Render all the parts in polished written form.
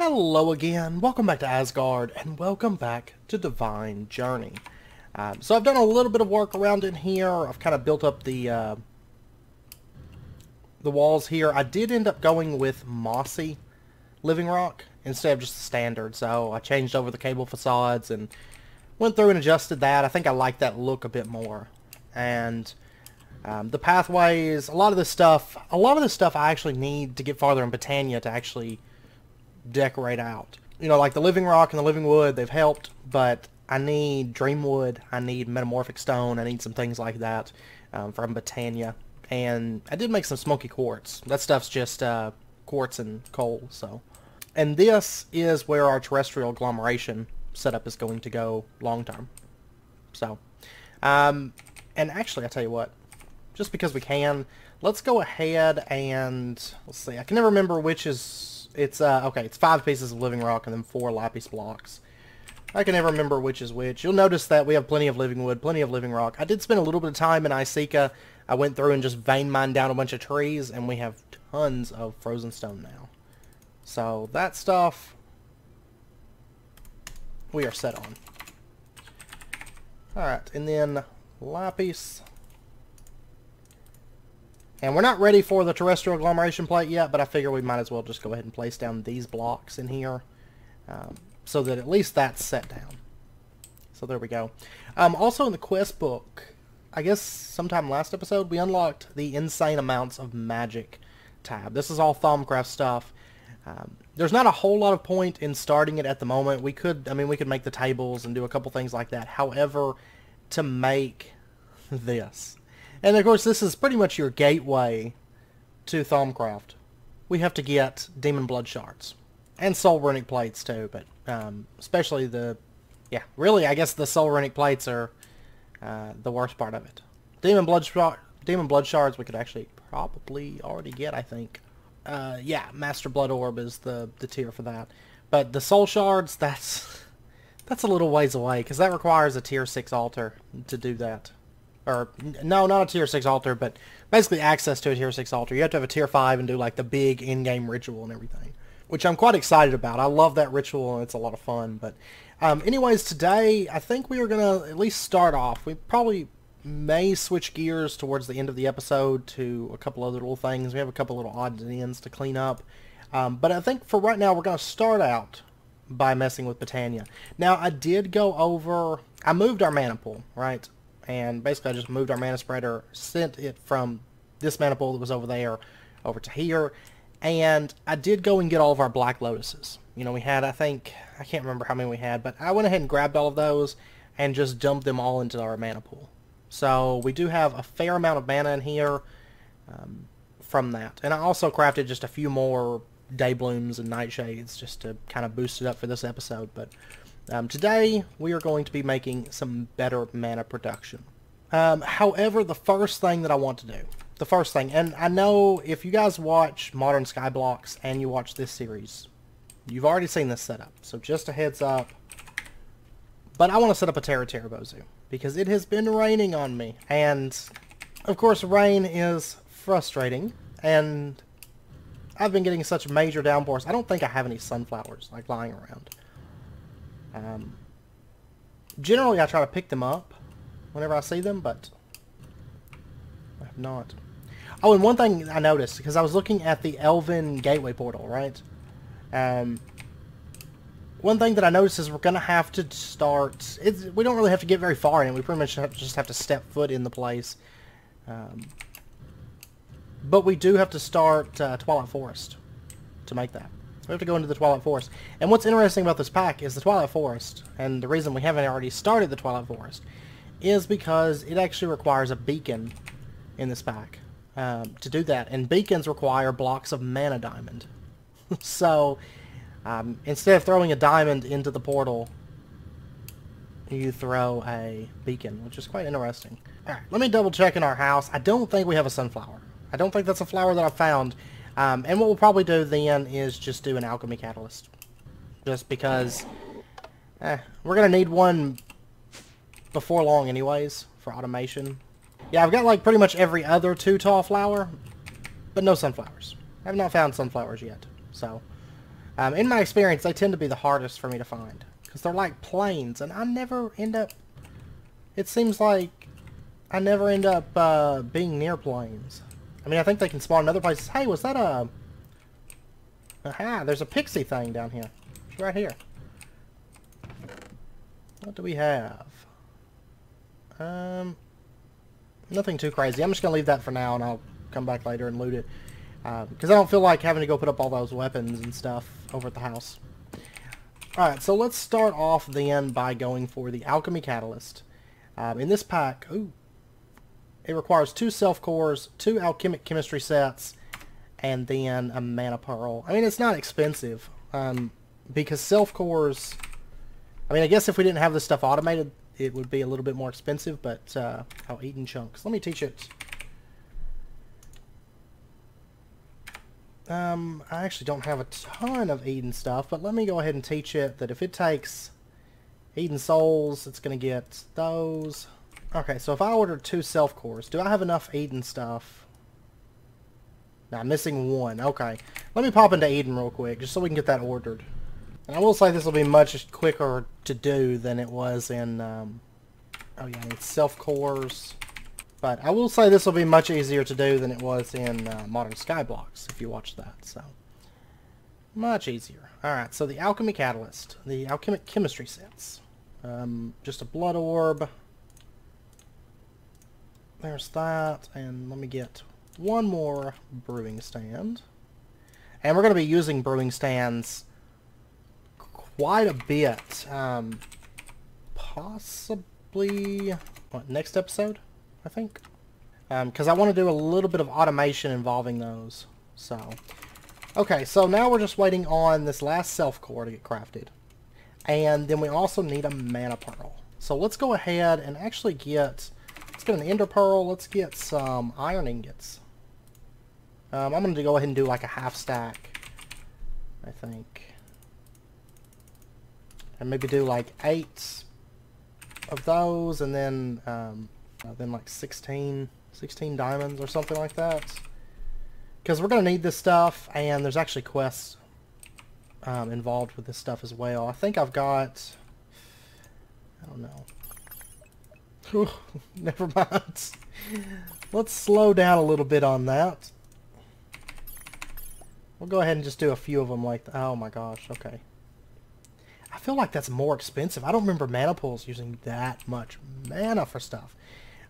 Hello again, welcome back to Asgard, and welcome back to Divine Journey. So I've done a little bit of work around in here. I've kind of built up the walls here. I did end up going with mossy living rock instead of just the standard, so I changed over the cable facades and went through and adjusted that. I think I like that look a bit more. And the pathways, a lot of this stuff I actually need to get farther in Botania to actually decorate out. You know, like the living rock and the living wood, they've helped, but I need dream wood, I need metamorphic stone, I need some things like that from Botania. And I did make some smoky quartz. That stuff's just quartz and coal, so. And this is where our terrestrial agglomeration setup is going to go long term. So, and actually, I tell you what, just because we can, let's go ahead and, let's see, I can never remember which is, it's, okay, it's 5 pieces of living rock and then 4 lapis blocks. I can never remember which is which. You'll notice that we have plenty of living wood, plenty of living rock. I did spend a little bit of time in Iceka. I went through and just vein mined down a bunch of trees, and we have tons of frozen stone now. So that stuff we are set on. Alright, and then lapis. And we're not ready for the terrestrial agglomeration plate yet, but I figure we might as well just go ahead and place down these blocks in here so that at least that's set down. So there we go. Also in the quest book, I guess sometime last episode, we unlocked the insane amounts of magic tab. This is all Thaumcraft stuff. There's not a whole lot of point in starting it at the moment. We could make the tables and do a couple things like that. However, to make this, and of course this is pretty much your gateway to Thaumcraft, we have to get Demon Blood Shards. And Soul Runic Plates too, but especially really I guess the Soul Runic Plates are the worst part of it. Demon Blood Shards we could actually probably already get, I think. Yeah, Master Blood Orb is the tier for that. But the Soul Shards, that's a little ways away, because that requires a tier 6 altar to do that. Or, no, not a tier 6 altar, but basically access to a tier 6 altar. You have to have a tier 5 and do like the big in-game ritual and everything, which I'm quite excited about. I love that ritual and it's a lot of fun. But anyways, today I think we are going to at least start off. We probably may switch gears towards the end of the episode to a couple other little things. We have a couple little odds and ends to clean up. But I think for right now we're going to start out by messing with Botania. Now I did go over, I moved our mana pool, right? And basically I just moved our mana spreader, sent it from this mana pool that was over there over to here. And I did go and get all of our Black Lotuses. You know, we had, I can't remember how many we had, but I went ahead and grabbed all of those and just dumped them all into our mana pool. So we do have a fair amount of mana in here from that. And I also crafted just a few more Day Blooms and Nightshades just to kind of boost it up for this episode. But today we are going to be making some better mana production. However, the first thing that I want to do, and I know if you guys watch Modern Skyblocks and you watch this series, you've already seen this setup, so just a heads up. But I want to set up a Teru Teru Bozu, because it has been raining on me, and of course rain is frustrating, and I've been getting such major downpours. I don't think I have any sunflowers like lying around. Generally I try to pick them up whenever I see them, but I have not. Oh, and one thing I noticed, because I was looking at the Elven Gateway portal, right? One thing that I noticed is we're going to have to start, we don't really have to get very far in it, we pretty much just have to step foot in the place. But we do have to start Twilight Forest to make that. We have to go into the Twilight Forest. And what's interesting about this pack is the Twilight Forest, and the reason we haven't already started the Twilight Forest, is because it actually requires a beacon in this pack to do that. And beacons require blocks of mana diamond. So, instead of throwing a diamond into the portal, you throw a beacon, which is quite interesting. Alright, let me double check in our house. I don't think we have a sunflower. I don't think that's a flower that I found. And what we'll probably do then is just do an Alchemy Catalyst. Just because we're going to need one before long anyways for automation. Yeah, I've got like pretty much every other 2 tall flower, but no sunflowers. I have not found sunflowers yet. So, In my experience, they tend to be the hardest for me to find. Because they're like plains, and I never end up... It seems like I never end up being near plains. I mean, I think they can spawn in other places. Hey, was that a... Aha, there's a pixie thing down here. It's right here. What do we have? Nothing too crazy. I'm just going to leave that for now, and I'll come back later and loot it. Because I don't feel like having to go put up all those weapons and stuff over at the house. Alright, so let's start off then by going for the Alchemy Catalyst. In this pack, it requires 2 Self Cores, 2 Alchemic Chemistry sets, and then a Mana Pearl. I mean, it's not expensive, because Self Cores... I mean, I guess if we didn't have this stuff automated, it would be a little bit more expensive, but... oh, Eden Chunks. Let me teach it... I actually don't have a ton of Eden stuff, but let me go ahead and teach it that if it takes Eden Souls, it's going to get those. Okay, so if I ordered 2 Self Cores, do I have enough Eden stuff? No, I'm missing 1. Okay. Let me pop into Eden real quick, just so we can get that ordered. And I will say this will be much quicker to do than it was in, oh yeah, it's Self Cores. But I will say this will be much easier to do than it was in Modern Skyblocks, if you watch that. So, much easier. Alright, so the Alchemy Catalyst. The Alchemic Chemistry sets. Just a Blood Orb. There's that. And let me get 1 more Brewing Stand. And we're going to be using Brewing Stands quite a bit. Possibly... what, next episode? I think. Because I want to do a little bit of automation involving those. So, okay, so now we're just waiting on this last Self Core to get crafted. And then we also need a Mana Pearl. So let's go ahead and actually get... let's get an Ender Pearl. Let's get some Iron Ingots. I'm going to go ahead and do like a half stack, I think. And maybe do like 8 of those, and then like 16 diamonds or something like that. Because we're going to need this stuff, and there's actually quests involved with this stuff as well. I think I've got... I don't know. Never mind. Let's slow down a little bit on that. We'll go ahead and just do a few of them like... oh my gosh, okay. I feel like that's more expensive. I don't remember mana pools using that much mana for stuff.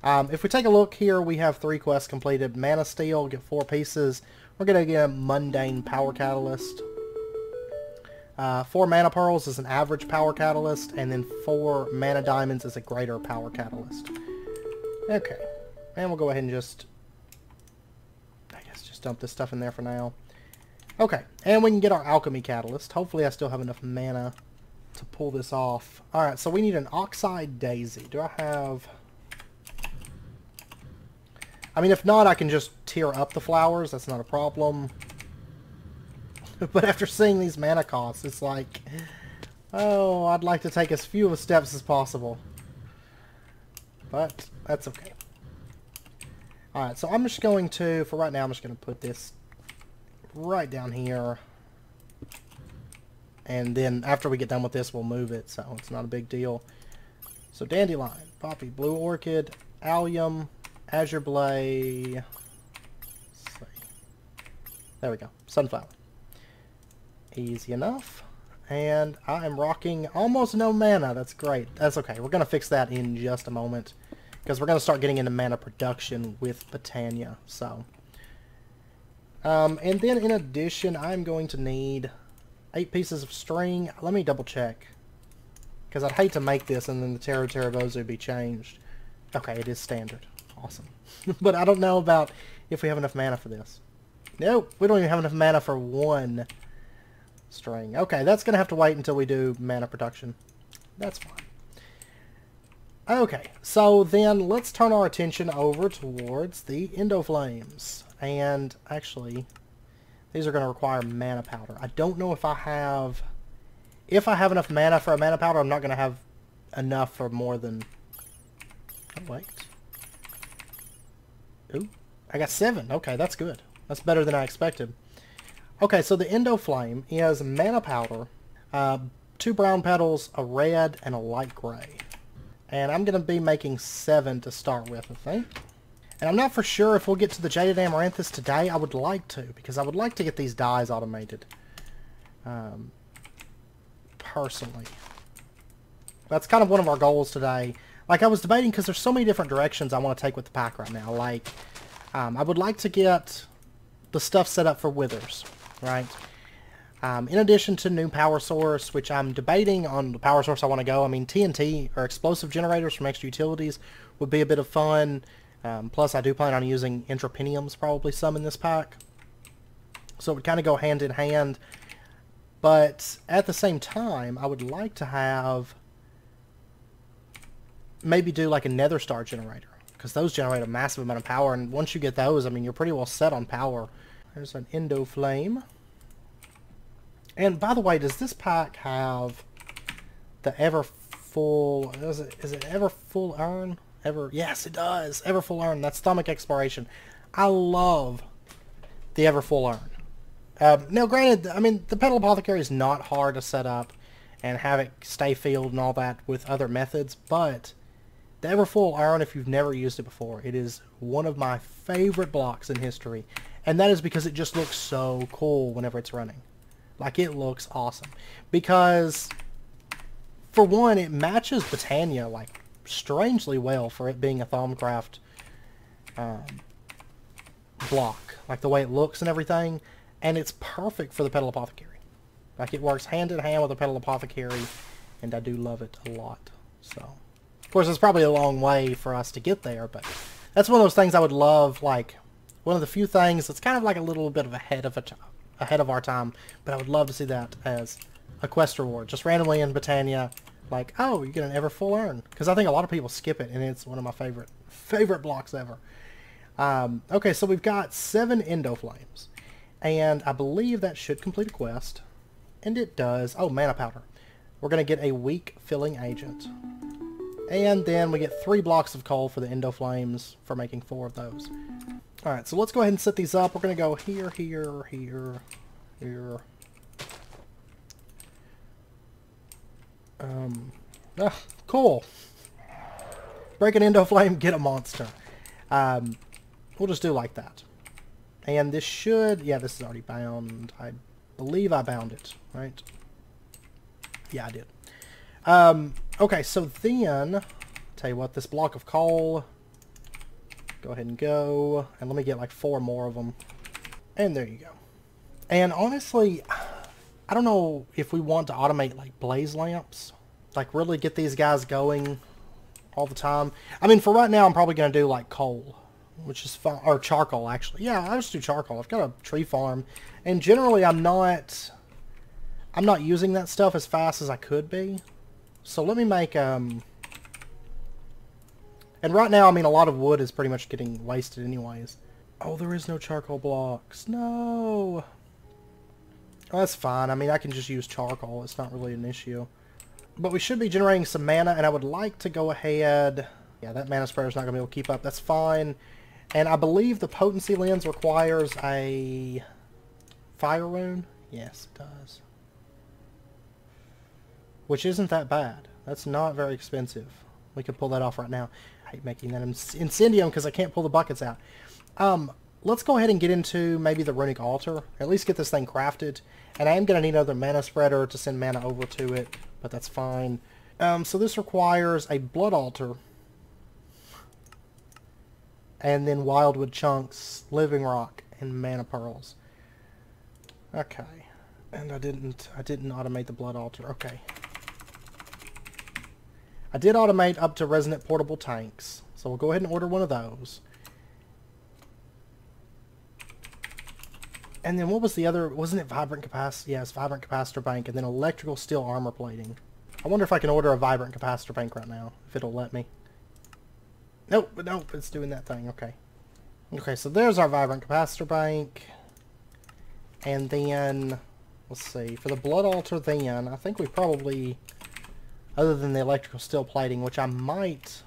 If we take a look here, we have 3 quests completed. Mana Steel, get 4 pieces. We're going to get a Mundane Power Catalyst. 4 Mana Pearls is an average Power Catalyst, and then 4 Mana Diamonds is a greater Power Catalyst. Okay, and we'll go ahead and just, I guess, just dump this stuff in there for now. Okay, and we can get our Alchemy Catalyst. Hopefully I still have enough mana to pull this off. Alright, so we need an Oxide Daisy. Do I have... I mean, if not, I can just tear up the flowers. That's not a problem. But after seeing these mana costs, it's like... oh, I'd like to take as few steps as possible. But that's okay. Alright, so I'm just going to... for right now, I'm just going to put this right down here. And then after we get done with this, we'll move it, so it's not a big deal. So Dandelion, Poppy, Blue Orchid, Allium, Azure Blade. There we go. Sunflower. Easy enough. And I am rocking almost no mana. That's great. That's okay. We're going to fix that in just a moment, because we're going to start getting into mana production with Botania. So, and then in addition, I'm going to need 8 pieces of string. Let me double check, because I'd hate to make this and then the Teru Teru Bozu be changed. Okay, it is standard. Awesome. But I don't know about if we have enough mana for this. Nope, we don't even have enough mana for 1 string. Okay, that's going to have to wait until we do mana production. That's fine. Okay, so then let's turn our attention over towards the Endo Flames. And actually, these are going to require mana powder. I don't know if I have... if I have enough mana for a mana powder, I'm not going to have enough for more than... oh, wait. Ooh, I got 7. Okay, that's good. That's better than I expected. Okay, so the Endo Flame is mana powder, 2 brown petals, a red, and a light gray. And I'm going to be making 7 to start with, I think. And I'm not for sure if we'll get to the Jaded Amaranthus today. I would like to, because I would like to get these dyes automated. Personally. That's kind of one of our goals today. Like, I was debating, because there's so many different directions I want to take with the pack right now. Like, I would like to get the stuff set up for withers, right? In addition to new power source, which I'm debating on the power source I want to go. I mean, TNT, or explosive generators from extra utilities, would be a bit of fun. Plus, I do plan on using Intrapiniums probably some in this pack. So it would kind of go hand in hand. But at the same time, I would like to have... maybe do like a Nether Star generator. Because those generate a massive amount of power. And once you get those, I mean, you're pretty well set on power. There's an Endo Flame. And by the way, does this pack have the ever full... Is it ever full urn? Yes, it does. Ever full urn. That's stomach exploration. I love the ever full urn. Now, granted, I mean, the Petal Apothecary is not hard to set up and have it stay filled and all that with other methods, but the ever full urn, if you've never used it before, it is one of my favorite blocks in history, and that is because it just looks so cool whenever it's running. Like, it looks awesome. Because, for one, it matches Botania, like, strangely well for it being a Thaumcraft block. Like, the way it looks and everything. And it's perfect for the Petal Apothecary. Like, it works hand in hand with the Petal Apothecary, and I do love it a lot. So, of course, it's probably a long way for us to get there, but that's one of those things I would love, like, one of the few things that's kind of like a little bit of ahead of our time, but I would love to see that as a quest reward. Just randomly in Botania, like, oh, you get an ever full urn. Because I think a lot of people skip it, and it's one of my favorite blocks ever. Okay, so we've got 7 Endo Flames. And I believe that should complete a quest. And it does. Oh, mana powder. We're going to get a weak filling agent. And then we get 3 blocks of coal for the Endo Flames for making 4 of those. Alright, so let's go ahead and set these up. We're going to go here, here, here, here. Cool. Break an Endo Flame, get a monster. We'll just do like that. And this should... yeah, this is already bound. I believe I bound it, right? Yeah, I did. Okay, so then... tell you what, this block of coal... go ahead and go. And let me get like 4 more of them. And there you go. And honestly, I don't know if we want to automate like blaze lamps. Like really get these guys going all the time. I mean, for right now, I'm probably going to do like coal. Which is fine. Or charcoal, actually. Yeah, I'll just do charcoal. I've got a tree farm. And generally, I'm not using that stuff as fast as I could be. So let me make... and right now, I mean, a lot of wood is pretty much getting wasted anyways. Oh, there is no charcoal blocks. No! Oh, that's fine. I mean, I can just use charcoal. It's not really an issue. But we should be generating some mana, and I would like to go ahead... yeah, that mana spreader's not going to be able to keep up. That's fine. And I believe the Potency Lens requires a fire rune. Yes, it does. Which isn't that bad. That's not very expensive. We could pull that off right now. I hate making that Incendium because I can't pull the buckets out. Let's go ahead and get into maybe the Runic Altar. At least get this thing crafted. And I am going to need another mana spreader to send mana over to it. But that's fine. So this requires a Blood Altar. And then Wildwood Chunks, Living Rock, and Mana Pearls. Okay. And I didn't automate the Blood Altar. Okay. I did automate up to Resonant Portable Tanks. So we'll go ahead and order one of those. And then what was the other... wasn't it Vibrant Capacitor? Yes, Vibrant Capacitor Bank. And then Electrical Steel Armor Plating. I wonder if I can order a Vibrant Capacitor Bank right now. If it'll let me. Nope, nope, it's doing that thing. Okay. Okay, so there's our Vibrant Capacitor Bank. And then... let's see. For the Blood Altar then, I think we probably... other than the Electrical Steel Plating, which I might...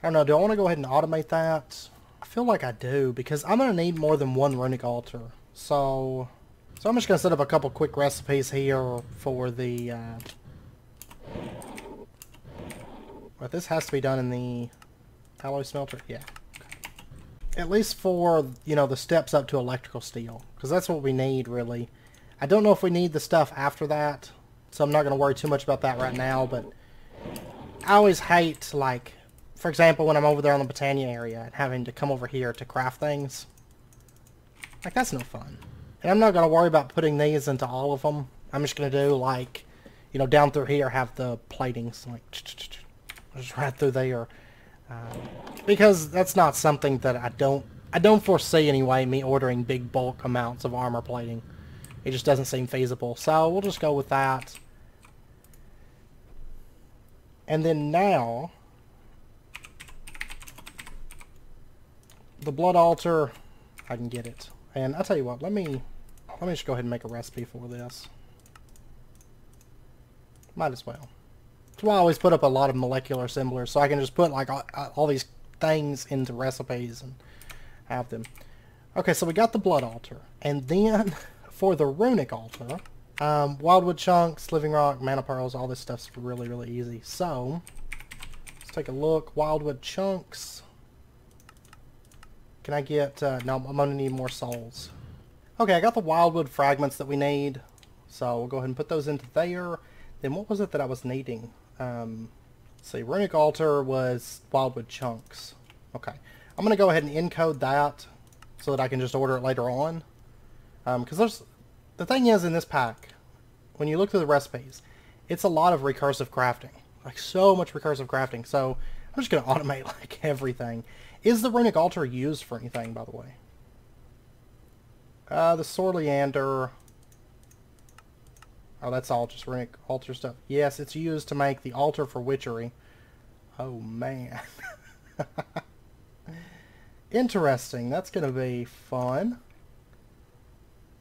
I don't know, do I want to go ahead and automate that? I feel like I do, because I'm going to need more than one Runic Altar So I'm just going to set up a couple quick recipes here for the... but this has to be done in the alloy smelter? Yeah. Okay. At least for, you know, the steps up to electrical steel. Because that's what we need, really. I don't know if we need the stuff after that. So I'm not going to worry too much about that right now. But I always hate, like... For example, when I'm over there on the Botania area and having to come over here to craft things. Like, that's no fun. And I'm not going to worry about putting these into all of them. I'm just going to do, like, you know, down through here, have the platings, like, just right through there. Because that's not something that I don't foresee anyway, me ordering big bulk amounts of armor plating. It just doesn't seem feasible. So we'll just go with that. And then now, the blood altar, I can get it. And I'll tell you what, let me just go ahead and make a recipe for this. Might as well. That's why I always put up a lot of molecular assemblers, so I can just put like all these things into recipes and have them. Okay, so we got the blood altar. And then for the Runic Altar, wildwood chunks, living rock, mana pearls, all this stuff's really, really easy. So, let's take a look. Wildwood chunks. Can I get... no, I'm going to need more souls. Okay, I got the wildwood fragments that we need. So we'll go ahead and put those into there. Then what was it that I was needing? Let's see, Runic Altar was wildwood chunks. Okay. I'm going to go ahead and encode that so that I can just order it later on. Because there's... The thing is, in this pack, when you look through the recipes, it's a lot of recursive crafting. Like, so much recursive crafting. So I'm just going to automate, like, everything. Is the Runic Altar used for anything, by the way? The Sword Leander... Oh, that's all just Runic Altar stuff. Yes, it's used to make the altar for witchery. Oh, man. Interesting. That's going to be fun.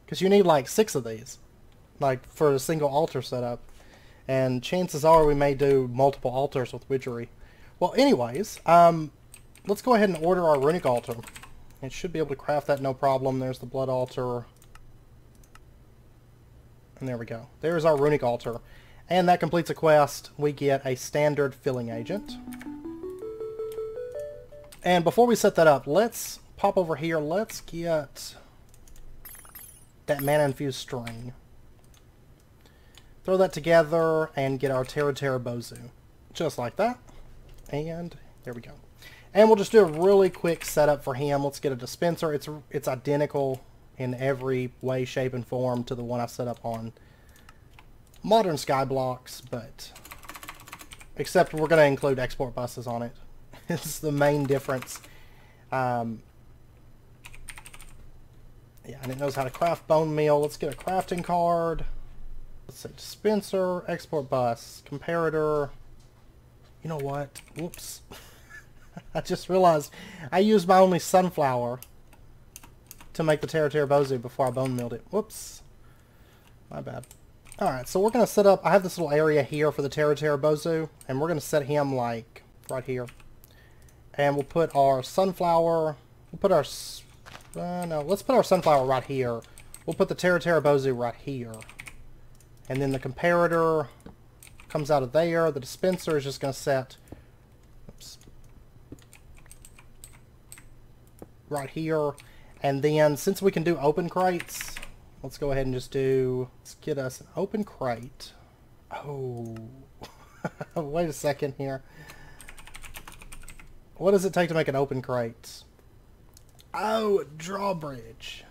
Because you need like 6 of these. Like, for a single altar setup. And chances are we may do multiple altars with witchery. Well, anyways, let's go ahead and order our Runic Altar. It should be able to craft that no problem. There's the blood altar. And there we go. There's our Runic Altar. And that completes a quest. We get a standard filling agent. And before we set that up, let's pop over here. Let's get that mana infused string. Throw that together and get our Teru Teru Bozu. Just like that. And there we go. And we'll just do a really quick setup for him. Let's get a dispenser. It's identical in every way, shape, and form to the one I set up on modern Skyblocks, but except we're going to include export buses on it. It's the main difference. Yeah, and it knows how to craft bone meal. Let's get a crafting card. Let's say dispenser, export bus, comparator. You know what? Whoops. I just realized I used my only sunflower to make the Teru Teru Bozu before I bone milled it. Whoops. My bad. Alright, so we're going to set up... I have this little area here for the Teru Teru Bozu, and we're going to set him, like, right here. And we'll put our sunflower... We'll put our... no, let's put our sunflower right here. We'll put the Teru Teru Bozu right here. And then the comparator comes out of there. The dispenser is just going to set... Oops. Right here. And then, since we can do open crates, let's go ahead and just do... Let's get us an open crate. Oh. Wait a second here. What does it take to make an open crate? Oh, drawbridge.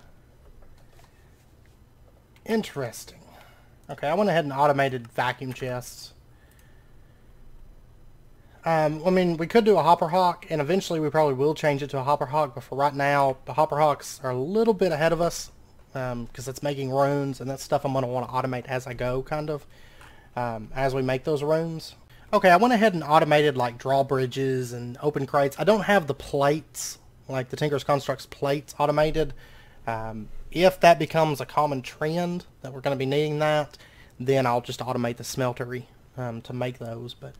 Interesting. Okay, I went ahead and automated vacuum chests. I mean, we could do a hopper hawk, and eventually we probably will change it to a hopper hawk, but for right now, the hopper hawks are a little bit ahead of us, because it's making runes, and that's stuff I'm going to want to automate as I go, kind of, as we make those runes. Okay, I went ahead and automated, like, drawbridges and open crates. I don't have the plates, like the Tinker's Constructs plates automated. If that becomes a common trend, that we're going to be needing that, then I'll just automate the smeltery to make those, but...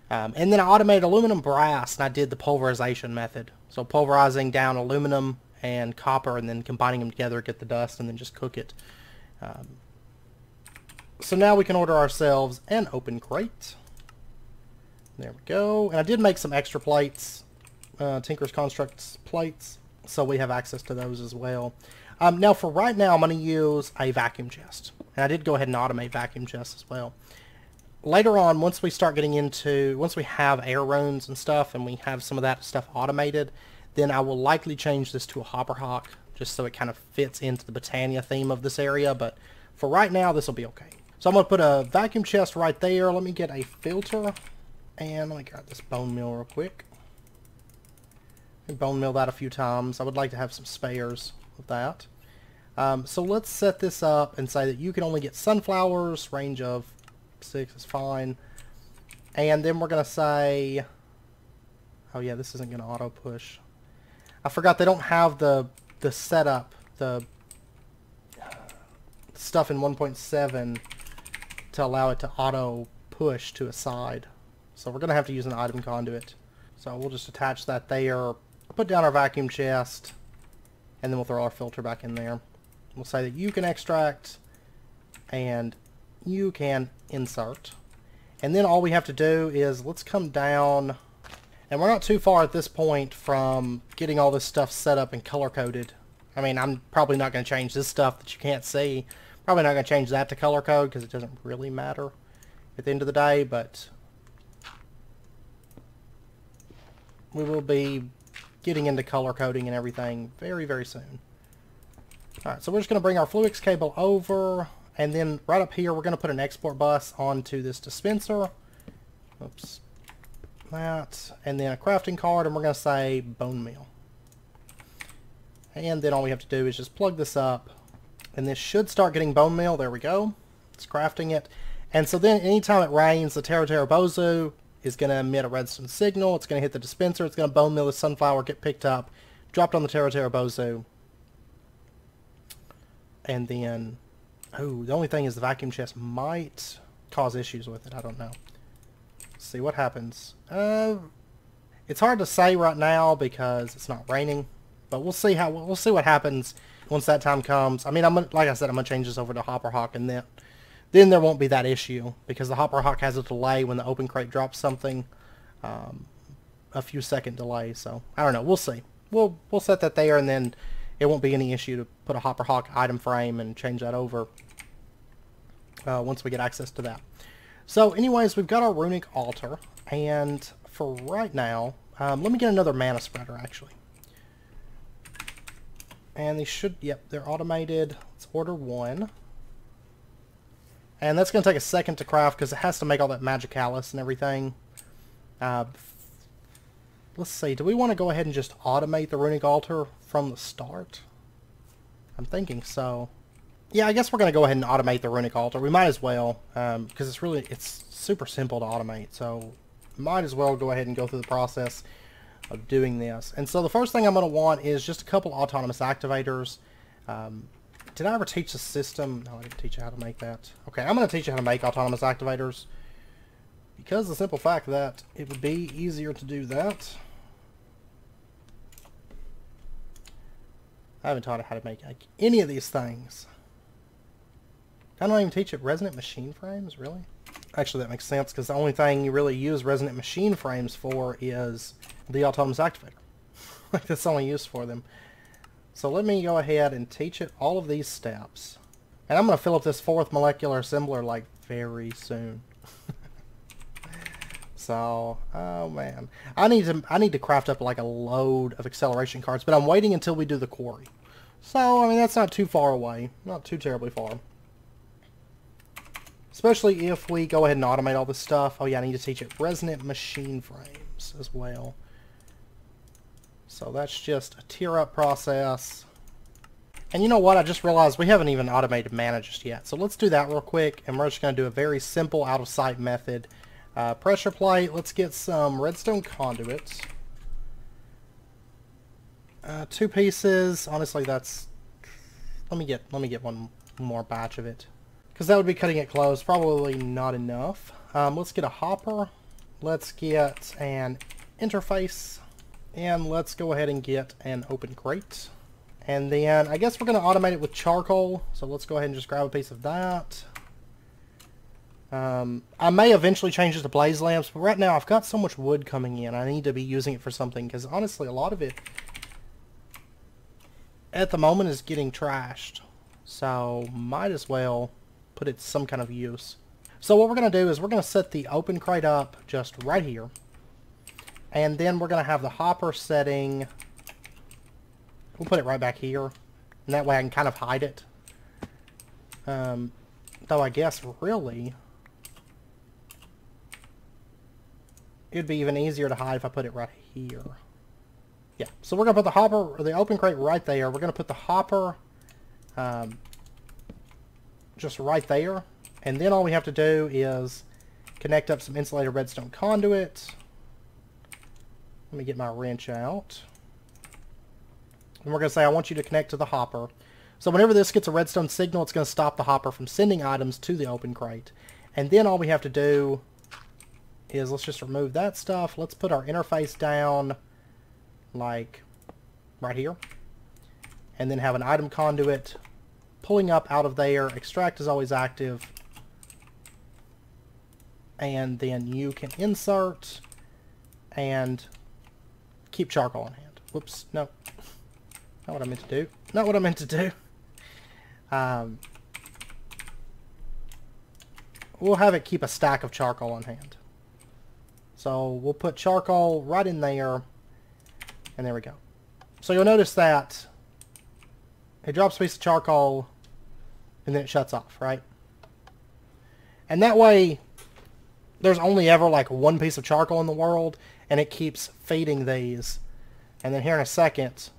and then I automated aluminum brass, and I did the pulverization method. So pulverizing down aluminum and copper, and then combining them together, get the dust, and then just cook it. So now we can order ourselves an open crate. There we go. And I did make some extra plates, Tinker's Constructs plates, so we have access to those as well. Now for right now, I'm going to use a vacuum chest. And I did go ahead and automate vacuum chests as well. Later on, once we start getting into, once we have air runes and stuff, and we have some of that stuff automated, then I will likely change this to a hopper hawk, just so it kind of fits into the Botania theme of this area. But for right now, this will be okay. So I'm going to put a vacuum chest right there. Let me get a filter, and let me grab this bone meal real quick. Bone meal that a few times. I would like to have some spares of that. So let's set this up and say that you can only get sunflowers, range of 6 is fine. And then we're going to say, oh yeah, this isn't going to auto push. I forgot they don't have the setup, the stuff in 1.7 to allow it to auto push to a side. So we're going to have to use an item conduit. So we'll just attach that there, put down our vacuum chest, and then we'll throw our filter back in there. We'll say that you can extract and you can insert. And then all we have to do is let's come down, and we're not too far at this point from getting all this stuff set up and color coded. I mean, I'm probably not going to change this stuff that you can't see. Probably not going to change that to color code because it doesn't really matter at the end of the day, but we will be getting into color coding and everything very, very soon. Alright, so we're just going to bring our Fluix cable over, and then right up here we're going to put an export bus onto this dispenser. Oops. That, and then a crafting card, and we're going to say bone meal. And then all we have to do is just plug this up, and this should start getting bone meal. There we go. It's crafting it. And so then anytime it rains, the Teru Teru Bozu is going to emit a redstone signal. It's going to hit the dispenser. It's going to bone meal the sunflower, get picked up, dropped on the Teru Teru Bozu. And then, oh, the only thing is the vacuum chest might cause issues with it. I don't know. Let's see what happens. It's hard to say right now because it's not raining, but we'll see what happens once that time comes. I mean, like I said, I'm gonna change this over to Hopper Hawk, and then there won't be that issue because the Hopper Hawk has a delay when the open crate drops something, a few second delay. So I don't know. We'll see. We'll set that there, and then it won't be any issue to put a Hopper Hawk item frame and change that over once we get access to that. So anyways, we've got our Runic Altar, and for right now, let me get another mana spreader actually. And they should, yep, they're automated. Let's order one. And that's going to take a second to craft because it has to make all that Magicalis and everything. Let's see, do we want to go ahead and just automate the Runic Altar from the start? I'm thinking so. Yeah, I guess we're going to go ahead and automate the Runic Altar. We might as well, because it's super simple to automate. So might as well go ahead and go through the process of doing this. And so the first thing I'm going to want is just a couple autonomous activators. Did I ever teach the system? No, I didn't teach you how to make that. Okay, I'm going to teach you how to make autonomous activators because the simple fact that it would be easier to do that. I haven't taught it how to make like, any of these things. I don't even teach it resonant machine frames, really? Actually, that makes sense because the only thing you really use resonant machine frames for is the autonomous activator. Like that's the only use for them. So let me go ahead and teach it all of these steps. And I'm going to fill up this fourth molecular assembler like very soon. So, oh man. I need to craft up like a load of acceleration cards, but I'm waiting until we do the quarry. So, I mean, that's not too far away. Not too terribly far. Especially if we go ahead and automate all this stuff. Oh yeah, I need to teach it resonant machine frames as well. So that's just a tier up process. And you know what? I just realized we haven't even automated mana just yet. So let's do that real quick. And we're just going to do a very simple out of sight method. Pressure plate. Let's get some redstone conduits. 2 pieces. Honestly, that's... Let me get one more batch of it. Because that would be cutting it close. Probably not enough. Let's get a hopper. Let's get an interface. And let's go ahead and get an open crate. And then I guess we're going to automate it with charcoal. So let's go ahead and just grab a piece of that. I may eventually change it to blaze lamps, but right now I've got so much wood coming in. I need to be using it for something, because honestly a lot of it at the moment is getting trashed. So might as well put it to some kind of use. So what we're going to do is we're going to set the open crate up just right here. And then we're going to have the hopper setting. We'll put it right back here. And that way I can kind of hide it. Though I guess really it'd be even easier to hide if I put it right here. Yeah, so we're going to put the hopper, or the open crate right there. We're going to put the hopper just right there. And then all we have to do is connect up some insulated redstone conduit. Let me get my wrench out. And we're going to say, I want you to connect to the hopper. So whenever this gets a redstone signal, it's going to stop the hopper from sending items to the open crate. And then all we have to do is, let's just remove that stuff. Let's put our interface down, like right here. And then have an item conduit pulling up out of there. Extract is always active. And then you can insert and keep charcoal on hand. Whoops, no. Not what I meant to do. Not what I meant to do. We'll have it keep a stack of charcoal on hand. So we'll put charcoal right in there. And there we go. So you'll notice that it drops a piece of charcoal and then it shuts off, right? And that way there's only ever like one piece of charcoal in the world, and it keeps feeding these. And then here in a second,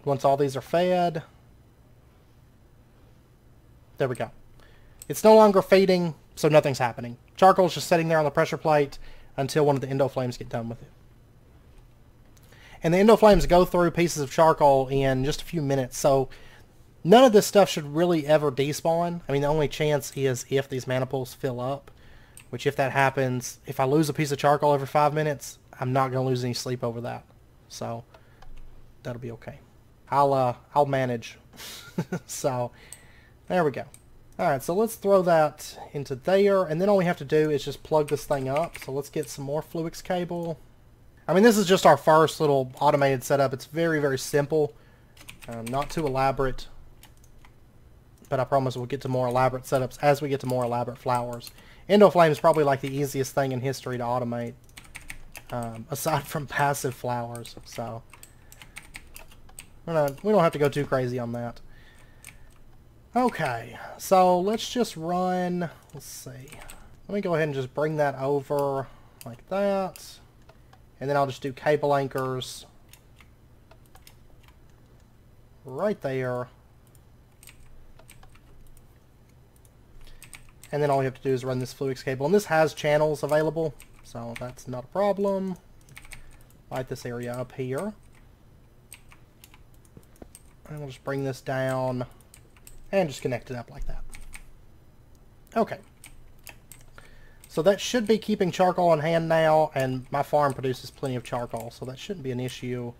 once all these are fed, there we go. It's no longer feeding, so nothing's happening. Charcoal's just sitting there on the pressure plate until one of the Endo Flames get done with it. And the Endo Flames go through pieces of charcoal in just a few minutes, so none of this stuff should really ever despawn. I mean, the only chance is if these mana pools fill up, which if that happens, if I lose a piece of charcoal every 5 minutes, I'm not going to lose any sleep over that. So that'll be okay. I'll manage. So there we go. Alright, so let's throw that into there, and then all we have to do is just plug this thing up. So let's get some more Fluix cable. I mean, this is just our first little automated setup. It's very, very simple. Not too elaborate. But I promise we'll get to more elaborate setups as we get to more elaborate flowers. Endo Flame is probably like the easiest thing in history to automate. Aside from passive flowers. So we don't have to go too crazy on that. Okay, so let's just run, let's see. Let me go ahead and just bring that over like that. And then I'll just do cable anchors right there. And then all we have to do is run this Fluix cable. And this has channels available, so that's not a problem. Light this area up here. And we'll just bring this down and just connect it up like that. Okay. So that should be keeping charcoal on hand now, and my farm produces plenty of charcoal, so that shouldn't be an issue.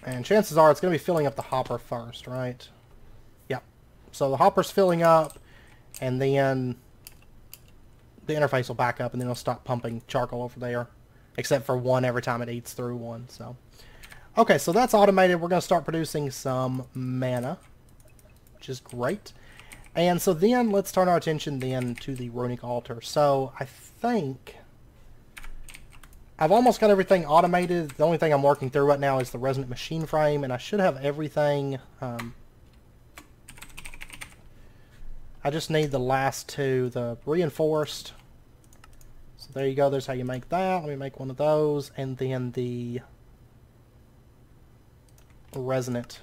And chances are it's going to be filling up the hopper first, right? Yep. So the hopper's filling up, and then the interface will back up, and then it'll stop pumping charcoal over there, except for one every time it eats through one. So, okay, so that's automated. We're going to start producing some mana, which is great. And so then let's turn our attention then to the Runic Altar. So I think I've almost got everything automated. The only thing I'm working through right now is the resonant machine frame, and I should have everything. I just need the last two, the reinforced. So there you go. There's how you make that. Let me make one of those, and then the resonant.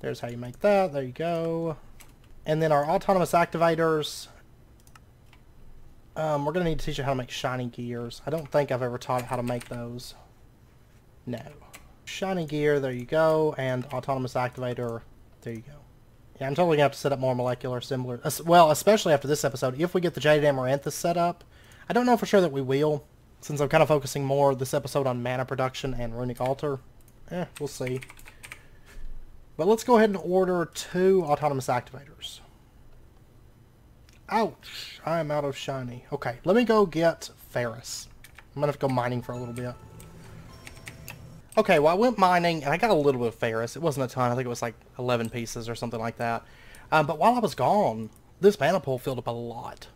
There's how you make that. There you go. And then our autonomous activators, we're going to need to teach you how to make shiny gears. I don't think I've ever taught how to make those. No. Shiny gear, there you go, and autonomous activator, there you go. Yeah, I'm totally going to have to set up more molecular assemblers. Well, especially after this episode, if we get the Jaded Amaranthus set up. I don't know for sure that we will. Since I'm kind of focusing more this episode on mana production and Runic Altar. We'll see. But let's go ahead and order 2 autonomous activators. Ouch! I am out of shiny. Okay, let me go get ferrous. I'm gonna have to go mining for a little bit. Okay, well I went mining and I got a little bit of ferrous. It wasn't a ton. I think it was like 11 pieces or something like that. But while I was gone, this mana pool filled up a lot.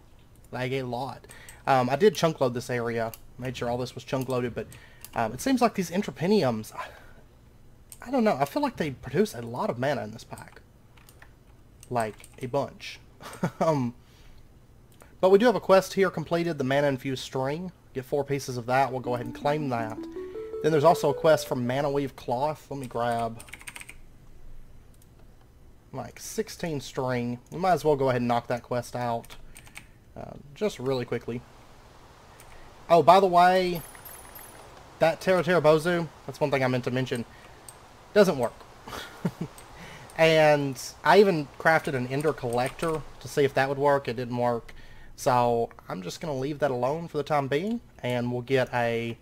Like a lot. I did chunk load this area. Made sure all this was chunk loaded, but it seems like these Intrapiniums, I don't know. I feel like they produce a lot of mana in this pack. Like, a bunch. But we do have a quest here completed, the Mana Infused String. Get 4 pieces of that. We'll go ahead and claim that. Then there's also a quest for Mana Weave Cloth. Let me grab like 16 string. We might as well go ahead and knock that quest out just really quickly. Oh, by the way, that Teru Teru Bozu, that's one thing I meant to mention, doesn't work. And I even crafted an Ender Collector to see if that would work. It didn't work. So I'm just going to leave that alone for the time being, and we'll get a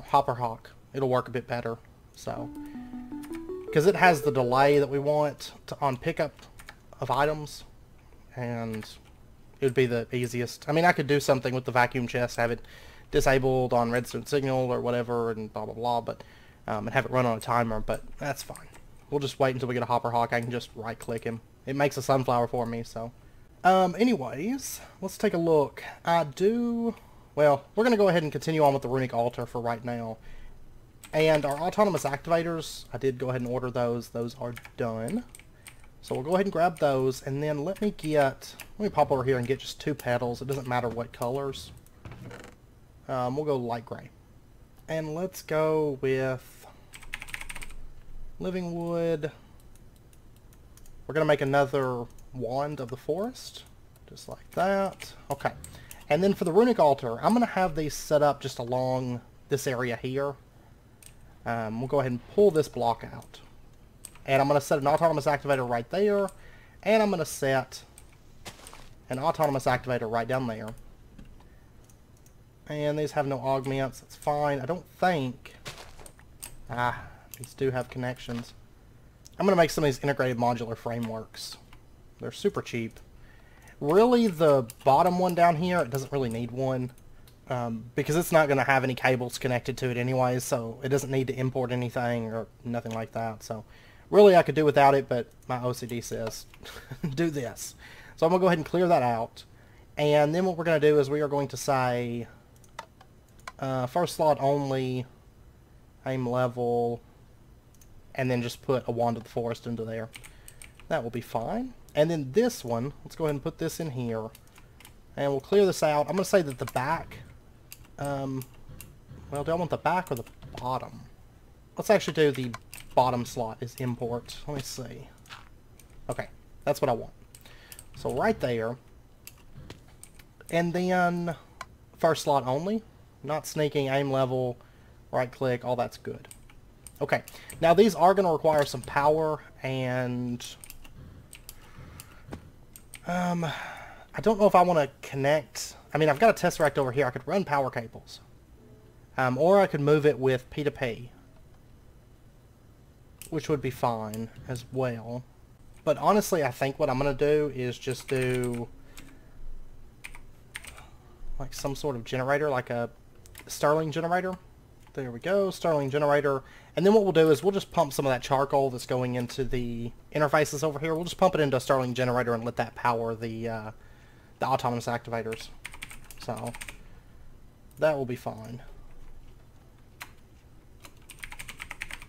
Hopper Hawk. It'll work a bit better. So, because it has the delay that we want on pickup of items, and it would be the easiest. I mean, I could do something with the vacuum chest, have it disabled on redstone signal or whatever, and blah blah blah, but and have it run on a timer, but that's fine. We'll just wait until we get a Hopper Hawk. I can just right click him. It makes a sunflower for me, so. Anyways, let's take a look. Well, we're going to go ahead and continue on with the Runic Altar for right now. And our autonomous activators, I did go ahead and order those. Those are done. So we'll go ahead and grab those, and then let me pop over here and get just 2 petals. It doesn't matter what colors. We'll go light gray. And let's go with living wood. We're going to make another wand of the forest, just like that. Okay. And then for the Runic Altar, I'm going to have these set up just along this area here. We'll go ahead and pull this block out. And I'm going to set an autonomous activator right there. And I'm going to set an autonomous activator right down there. And these have no augments. That's fine. I don't think... these do have connections. I'm going to make some of these integrated modular frameworks. They're super cheap. Really, the bottom one down here, it doesn't really need one. Because it's not going to have any cables connected to it anyways, so it doesn't need to import anything or nothing like that. So really I could do without it, but my OCD says do this. So I'm going to go ahead and clear that out. And then what we're going to do is we are going to say first slot only, aim level, and then just put a Wand of the Forest into there. That will be fine. And then this one, let's go ahead and put this in here. And we'll clear this out. I'm going to say that the back, well, do I want the back or the bottom? Let's actually do the bottom slot is import. Let me see. Okay, that's what I want. So right there. And then first slot only. Not sneaking, aim level, right click, all that's good. Okay, now these are going to require some power, and I don't know if I want to connect. I mean, I've got a Tesseract over here. I could run power cables. Or I could move it with P2P, which would be fine as well. But honestly, I think what I'm going to do is just do like some sort of generator, like a Stirling generator. There we go, Stirling generator. And then what we'll do is we'll just pump some of that charcoal that's going into the interfaces over here. We'll just pump it into a Stirling generator and let that power the autonomous activators. So that will be fine.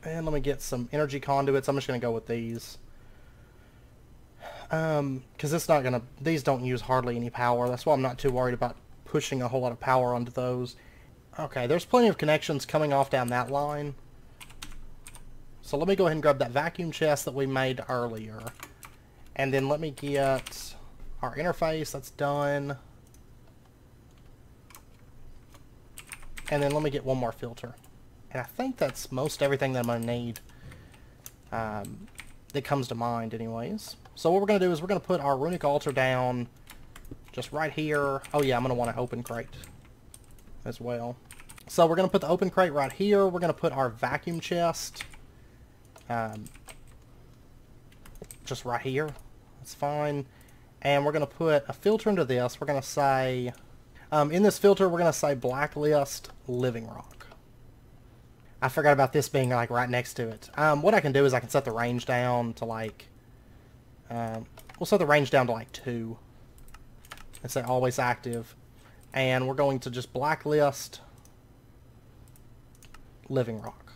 And let me get some energy conduits. I'm just going to go with these. Because it's not going to... These don't use hardly any power. That's why I'm not too worried about pushing a whole lot of power onto those. Okay, there's plenty of connections coming off down that line. So let me go ahead and grab that vacuum chest that we made earlier. And then let me get our interface. That's done. And then let me get one more filter. And I think that's most everything that I'm going to need that comes to mind anyways. So what we're going to do is we're going to put our Runic Altar down just right here. Oh yeah, I'm going to want an open crate. as well. So we're going to put the open crate right here. We're going to put our vacuum chest just right here. That's fine. And we're going to put a filter into this. We're going to say, in this filter, we're going to say blacklist living rock. I forgot about this being like right next to it. What I can do is I can set the range down to like, we'll set the range down to like 2. And say always active. And we're going to just blacklist living rock.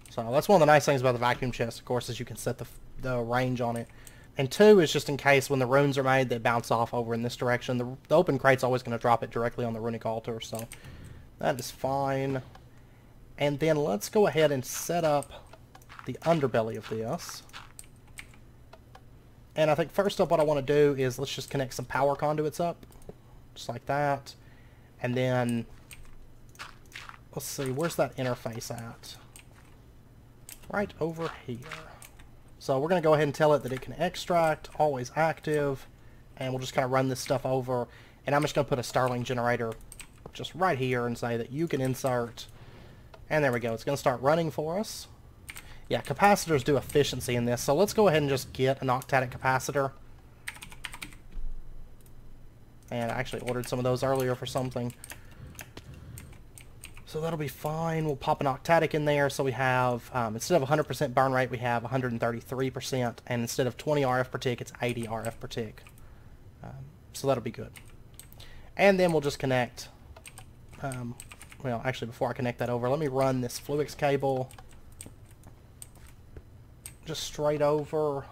So that's one of the nice things about the vacuum chest, of course, is you can set the range on it. And 2 is just in case when the runes are made, they bounce off over in this direction. The open crate's always going to drop it directly on the Runic Altar, so that is fine. And then let's go ahead and set up the underbelly of this. And I think first up what I want to do is let's just connect some power conduits up. Just like that. And then, let's see, where's that interface at? Right over here. So we're going to go ahead and tell it that it can extract, always active, and we'll just kind of run this stuff over. And I'm just going to put a Starling generator just right here and say that you can insert, and there we go. It's going to start running for us. Yeah, capacitors do efficiency in this, so let's go ahead and just get an octatic capacitor. And I actually ordered some of those earlier for something. So that'll be fine. We'll pop an octatic in there. So we have, instead of 100% burn rate, we have 133%. And instead of 20 RF per tick, it's 80 RF per tick. So that'll be good. And then we'll just connect, well, actually, before I connect that over, let me run this Fluix cable just straight over.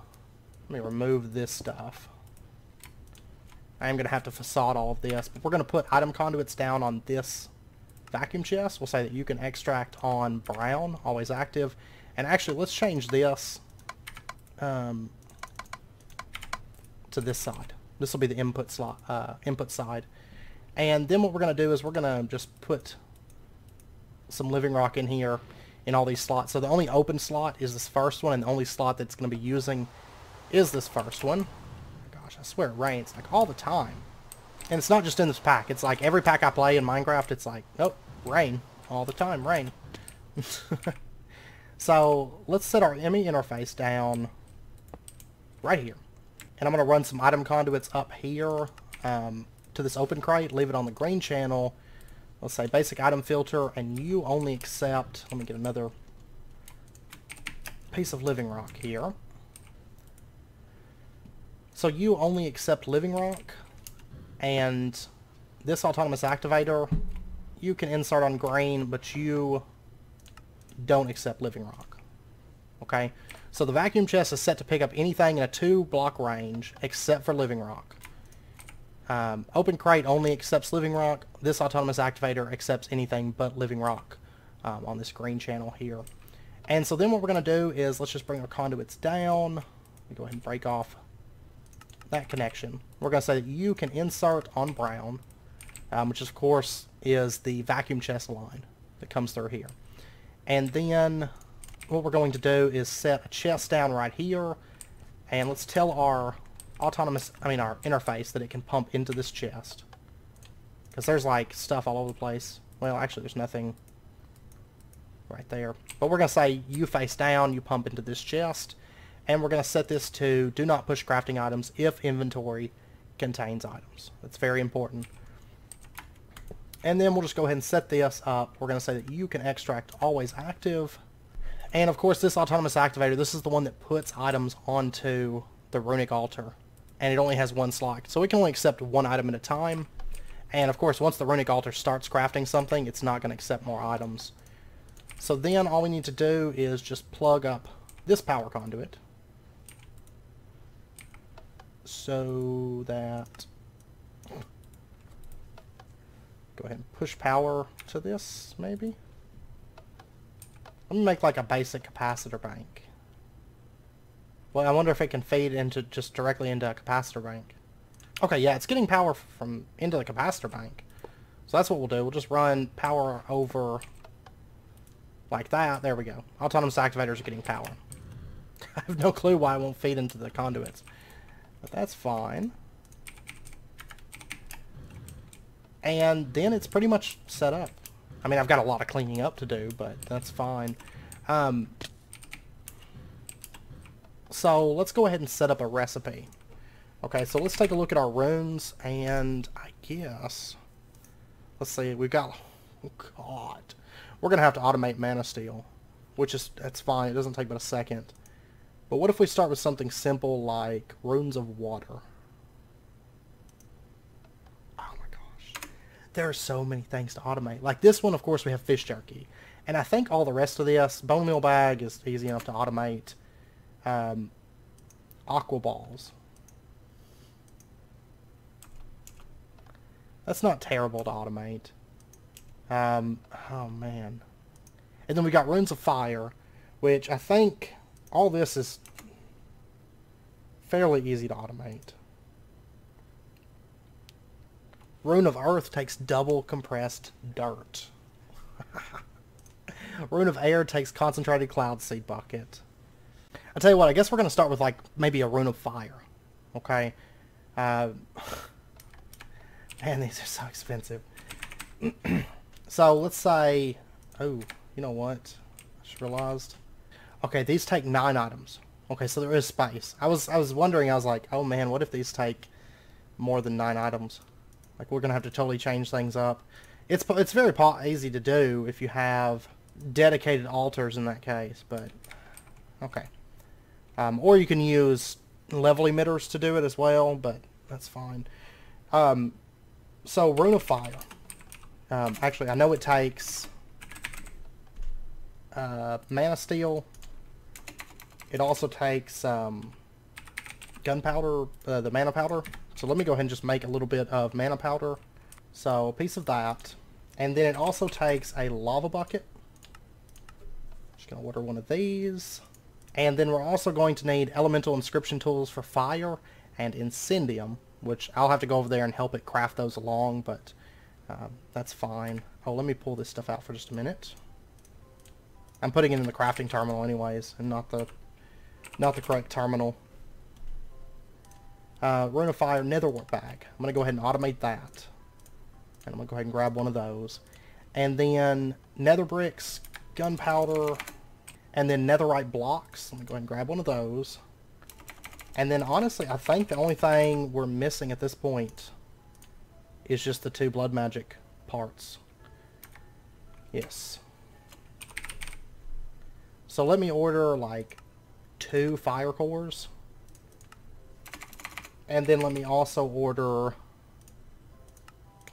Let me remove this stuff. I am going to have to facade all of this, but we're going to put item conduits down on this vacuum chest. We'll say that you can extract on brown, always active. And actually, let's change this to this side. This will be the input slot, input side. And then what we're going to do is we're going to just put some living rock in here in all these slots. So the only open slot is this first one, and the only slot that's going to be using is this first one. Gosh, I swear it rains like all the time. And it's not just in this pack. It's like every pack I play in Minecraft, it's like, oh, rain. All the time, rain. So let's set our ME interface down right here. And I'm going to run some item conduits up here to this open crate. Leave it on the green channel. Let's say basic item filter, and you only accept, let me get another piece of living rock here. So you only accept living rock. And this autonomous activator, you can insert on green, but you don't accept living rock. Okay? So the vacuum chest is set to pick up anything in a 2-block range except for living rock. Open crate only accepts living rock. This autonomous activator accepts anything but living rock on this green channel here. And so then what we're going to do is let's just bring our conduits down. Let me go ahead and break off that connection. We're going to say that you can insert on brown, which of course is the vacuum chest line that comes through here. And then what we're going to do is set a chest down right here, and let's tell our our interface that it can pump into this chest. Because there's like stuff all over the place. Well, actually there's nothing right there. But we're going to say you face down, you pump into this chest. And we're going to set this to do not push crafting items if inventory contains items. That's very important. And then we'll just go ahead and set this up. We're going to say that you can extract always active. And of course this autonomous activator, this is the one that puts items onto the Runic Altar. And it only has one slot. So we can only accept one item at a time. And of course once the Runic Altar starts crafting something, it's not going to accept more items. So then all we need to do is just plug up this power conduit. So that, go ahead and push power to this, maybe. Let me make like a basic capacitor bank. Well, I wonder if it can feed into just directly into a capacitor bank. Okay, yeah, it's getting power from into the capacitor bank. So that's what we'll do. We'll just run power over like that. There we go. Autonomous activators are getting power. I have no clue why it won't feed into the conduits. But that's fine. And then it's pretty much set up. I mean, I've got a lot of cleaning up to do, but that's fine. So let's go ahead and set up a recipe. Okay, so let's take a look at our runes, and I guess, let's see, we've got, oh god, we're gonna have to automate mana steel, which is, that's fine, it doesn't take but a second. But what if we start with something simple like runes of water? Oh my gosh, there are so many things to automate. Like this one, of course, we have fish jerky, and I think all the rest of this, bone meal bag is easy enough to automate. Aqua balls. That's not terrible to automate. Oh man. And then we got Runes of Fire, which I think all this is fairly easy to automate. Rune of Earth takes double compressed dirt. Rune of Air takes concentrated cloud seed bucket. I'll tell you what, I guess we're going to start with like maybe a Rune of Fire. Okay? Man, these are so expensive. So let's say, oh, you know what? I just realized. Okay, these take 9 items. Okay, so there is space. I was wondering, I was like, oh man, what if these take more than 9 items? Like we're gonna have to totally change things up. It's very easy to do if you have dedicated altars in that case, but okay. Or you can use level emitters to do it as well, but that's fine. So Rune of Fire. Actually, I know it takes mana steel. It also takes gunpowder, the mana powder. So let me go ahead and just make a little bit of mana powder. So a piece of that. And then it also takes a lava bucket. Just going to order one of these. And then we're also going to need elemental inscription tools for fire and incendium, which I'll have to go over there and help it craft those along, but that's fine. Oh, let me pull this stuff out for just a minute. I'm putting it in the crafting terminal anyways, and not the correct terminal. Rune of Fire Nether Wart bag. I'm going to go ahead and automate that. And I'm going to go ahead and grab one of those. And then nether bricks, gunpowder, and then netherite blocks. Let me go ahead and grab one of those. And then honestly, I think the only thing we're missing at this point is just the 2 blood magic parts. Yes. So let me order like 2 fire cores. And then let me also order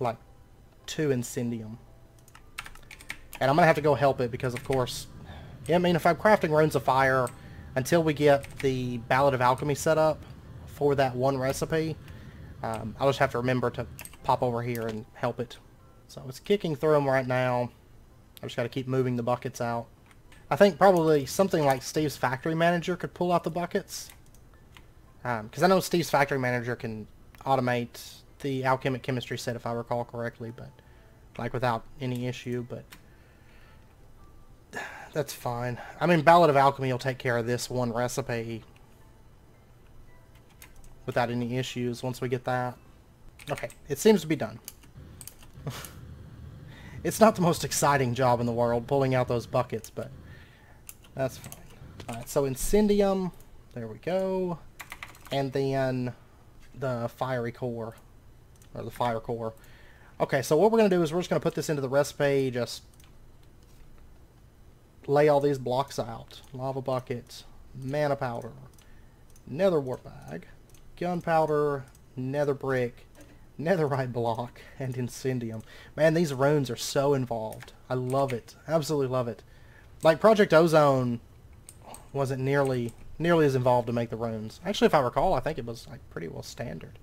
like 2 incendium. And I'm going to have to go help it because of course, I mean, if I'm crafting Runes of Fire, until we get the Ballad of Alchemy set up for that one recipe, I'll just have to remember to pop over here and help it. So it's kicking through them right now. I just got to keep moving the buckets out. I think probably something like Steve's Factory Manager could pull out the buckets. Because I know Steve's Factory Manager can automate the alchemic chemistry set if I recall correctly, but like without any issue, but that's fine. I mean, Ballad of Alchemy will take care of this one recipe without any issues once we get that. Okay, it seems to be done. It's not the most exciting job in the world, pulling out those buckets, but that's fine. Alright, so Incendium, there we go. And then the Fiery Core, or the Fire Core. Okay, so what we're going to do is we're just going to put this into the recipe, just lay all these blocks out. Lava bucket, mana powder, nether wart bag, gunpowder, nether brick, netherite block, and incendium. Man, these runes are so involved. I love it. Absolutely love it. Like, Project Ozone wasn't nearly as involved to make the runes. Actually, if I recall, I think it was like pretty well standard.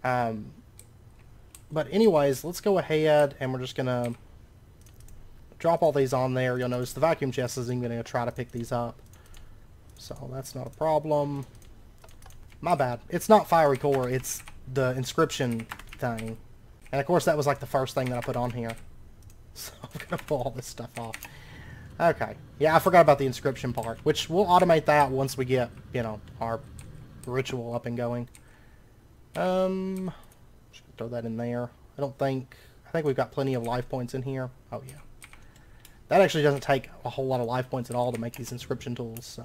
But anyways, let's go ahead and we're just going to drop all these on there. You'll notice the vacuum chest isn't going to try to pick these up. So that's not a problem. My bad. It's not Fiery Core, it's the inscription thing. And of course that was like the first thing that I put on here. So I'm going to pull all this stuff off. Okay. Yeah, I forgot about the inscription part, which we'll automate that once we get, you know, our ritual up and going. Just throw that in there. I think we've got plenty of life points in here. Oh yeah. That actually doesn't take a whole lot of life points at all to make these inscription tools, so.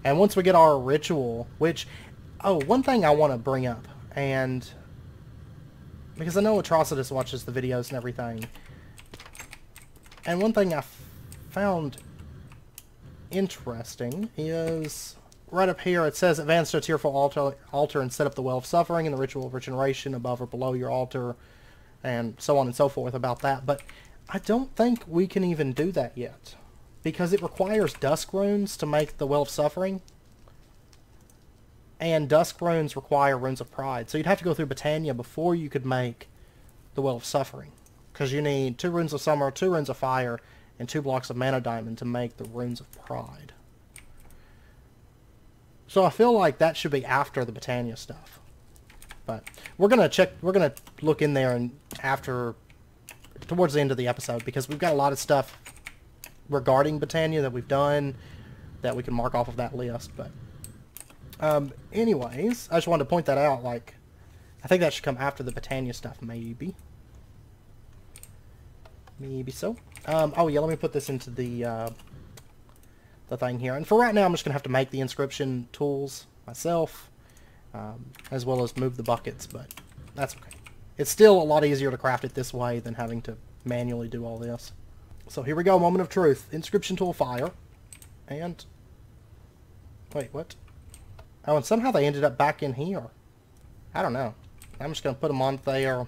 And once we get our ritual, which, oh, one thing I want to bring up, and because I know Atrocitus watches the videos and everything, and one thing I found interesting is right up here it says advance to a tearful altar and set up the well of suffering and the ritual of regeneration above or below your altar, and so on and so forth about that. But I don't think we can even do that yet, because it requires dusk runes to make the well of suffering, and dusk runes require runes of pride. So you'd have to go through Botania before you could make the well of suffering, because you need 2 runes of summer, 2 runes of fire, and 2 blocks of mana diamond to make the runes of pride. So I feel like that should be after the Botania stuff. But we're gonna look in there and towards the end of the episode, because we've got a lot of stuff regarding Botania that we've done that we can mark off of that list. But anyways, I just wanted to point that out. Like, I think that should come after the Botania stuff, maybe. Maybe so. Oh yeah, let me put this into the thing here. And for right now, I'm just gonna have to make the inscription tools myself, as well as move the buckets. But that's okay. It's still a lot easier to craft it this way than having to manually do all this. So here we go, moment of truth. Inscription tool fire. And... wait, what? Oh, and somehow they ended up back in here. I don't know. I'm just going to put them on there.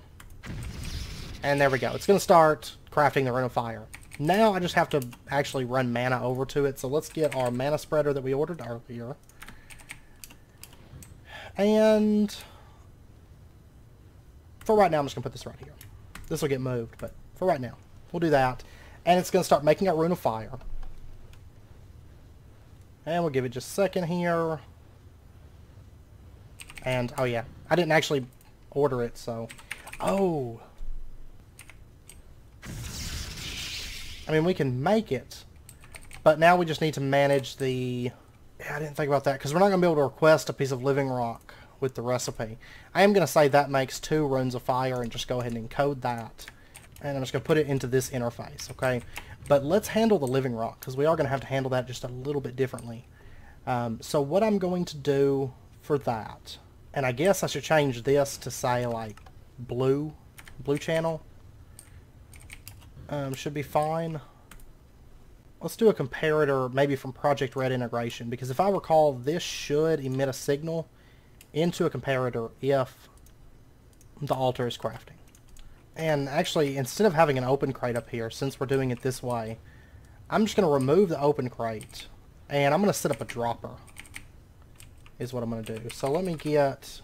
And there we go. It's going to start crafting the Rune of Fire. Now I just have to actually run mana over to it. So let's get our mana spreader that we ordered earlier. And... for right now, I'm just going to put this right here. This will get moved, but for right now, we'll do that. And it's going to start making our Rune of Fire. And we'll give it just a second here. And, oh yeah, I didn't actually order it, so... oh! I mean, we can make it, but now we just need to manage the... yeah, I didn't think about that, because we're not going to be able to request a piece of living rock with the recipe. I am going to say that makes 2 runes of fire and just go ahead and encode that. And I'm just going to put it into this interface, okay? But let's handle the living rock, because we are going to have to handle that just a little bit differently. So what I'm going to do for that, and I guess I should change this to say like blue channel. Should be fine. Let's do a comparator maybe from Project Red integration, because if I recall, this should emit a signal into a comparator if the altar is crafting. And actually, instead of having an open crate up here, since we're doing it this way, I'm just going to remove the open crate, and I'm going to set up a dropper, is what I'm going to do. So let me get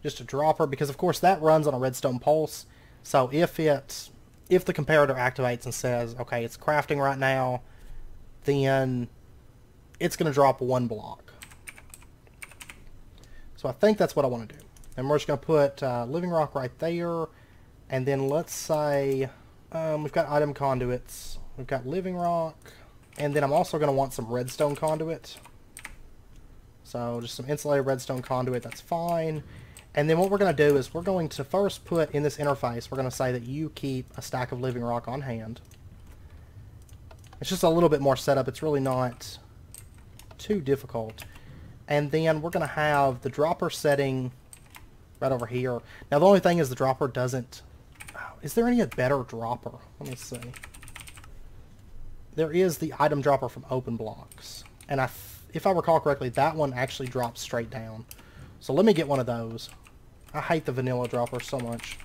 just a dropper, because of course that runs on a redstone pulse. So if the comparator activates and says, okay, it's crafting right now, then it's going to drop 1 block. So I think that's what I want to do. And we're just going to put living rock right there. And then let's say we've got item conduits. We've got living rock. And then I'm also going to want some redstone conduit. So just some insulated redstone conduit, that's fine. And then what we're going to do is we're going to first put in this interface, we're going to say that you keep a stack of living rock on hand. It's just a little bit more setup. It's really not too difficult. And then we're going to have the dropper setting right over here. Now the only thing is the dropper doesn't... is there any better dropper? Let me see. There is the item dropper from Open Blocks. And if I recall correctly, that one actually drops straight down. So let me get one of those. I hate the vanilla dropper so much.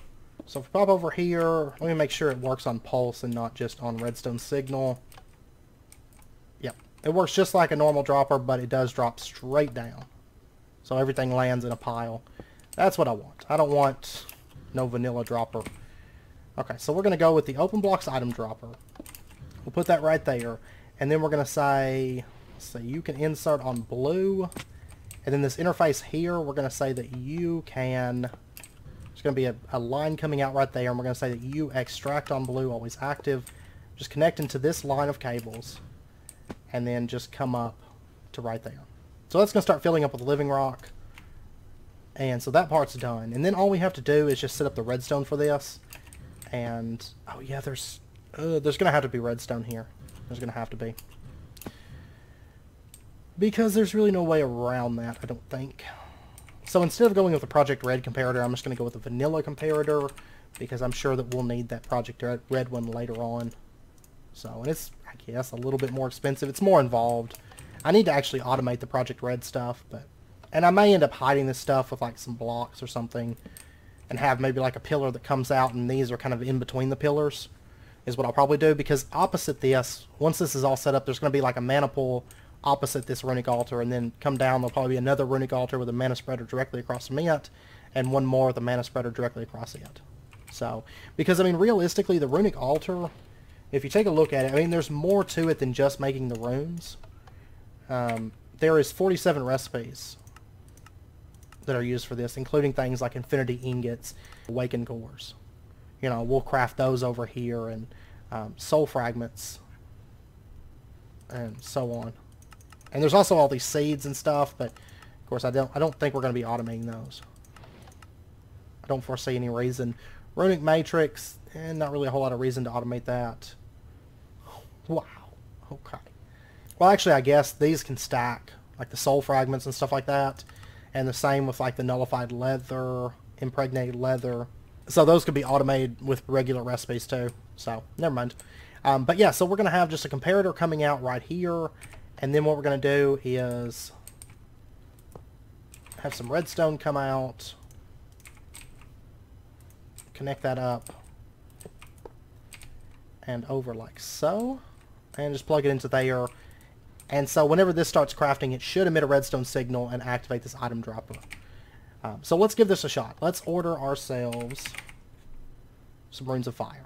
So if we pop over here, let me make sure it works on pulse and not just on redstone signal. Yep. It works just like a normal dropper, but it does drop straight down. So everything lands in a pile. That's what I want. I don't want no vanilla dropper. Okay, so we're going to go with the Open Blocks item dropper. We'll put that right there. And then we're going to say, let's see, you can insert on blue. And then this interface here, we're going to say that you can, there's going to be a line coming out right there. And we're going to say that you extract on blue, always active. Just connect into this line of cables. And then just come up to right there. So that's going to start filling up with living rock. And so that part's done. And then all we have to do is just set up the redstone for this. And, oh yeah, there's going to have to be redstone here. There's going to have to be. Because there's really no way around that, I don't think. So instead of going with the Project Red comparator, I'm just going to go with the vanilla comparator. Because I'm sure that we'll need that Project Red one later on. So, and it's, I guess, a little bit more expensive. It's more involved. I need to actually automate the Project Red stuff, but... And I may end up hiding this stuff with, like, some blocks or something. And have maybe, like, a pillar that comes out, and these are kind of in between the pillars. Is what I'll probably do, because opposite this, once this is all set up, there's going to be, like, a mana pool opposite this Runic Altar, and then come down, there'll probably be another Runic Altar with a mana spreader directly across from it, and one more with a mana spreader directly across it. So, because, I mean, realistically, the Runic Altar, if you take a look at it, I mean, there's more to it than just making the runes. There is 47 recipes that are used for this, including things like Infinity Ingots, Awakened Cores. You know, we'll craft those over here, and Soul Fragments, and so on. And there's also all these seeds and stuff, but, of course, I don't think we're going to be automating those. I don't foresee any reason. Runic Matrix, not really a whole lot of reason to automate that. Wow. Okay. Well, actually, I guess these can stack, like the soul fragments and stuff like that. And the same with, like, the nullified leather, impregnated leather. So those could be automated with regular recipes, too. So, never mind. But, yeah, so we're going to have just a comparator coming out right here. And then what we're going to do is have some redstone come out. Connect that up. And over like so. And just plug it into there. And so whenever this starts crafting, it should emit a redstone signal and activate this item dropper. So let's give this a shot. Let's order ourselves some Runes of Fire.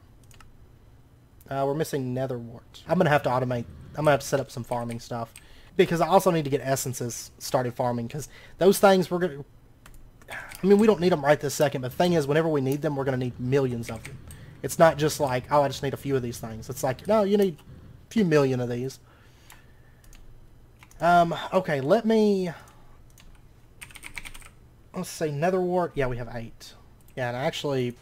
We're missing Nether Wart. I'm going to have to automate. I'm going to have to set up some farming stuff. Because I also need to get essences started farming. Because those things we're going to... I mean, we don't need them right this second. But the thing is, whenever we need them, we're going to need millions of them. It's not just like, oh, I just need a few of these things. It's like, no, you need a few million of these. Okay, let me... Let's say Nether Wart. Yeah, we have 8. Yeah, and actually...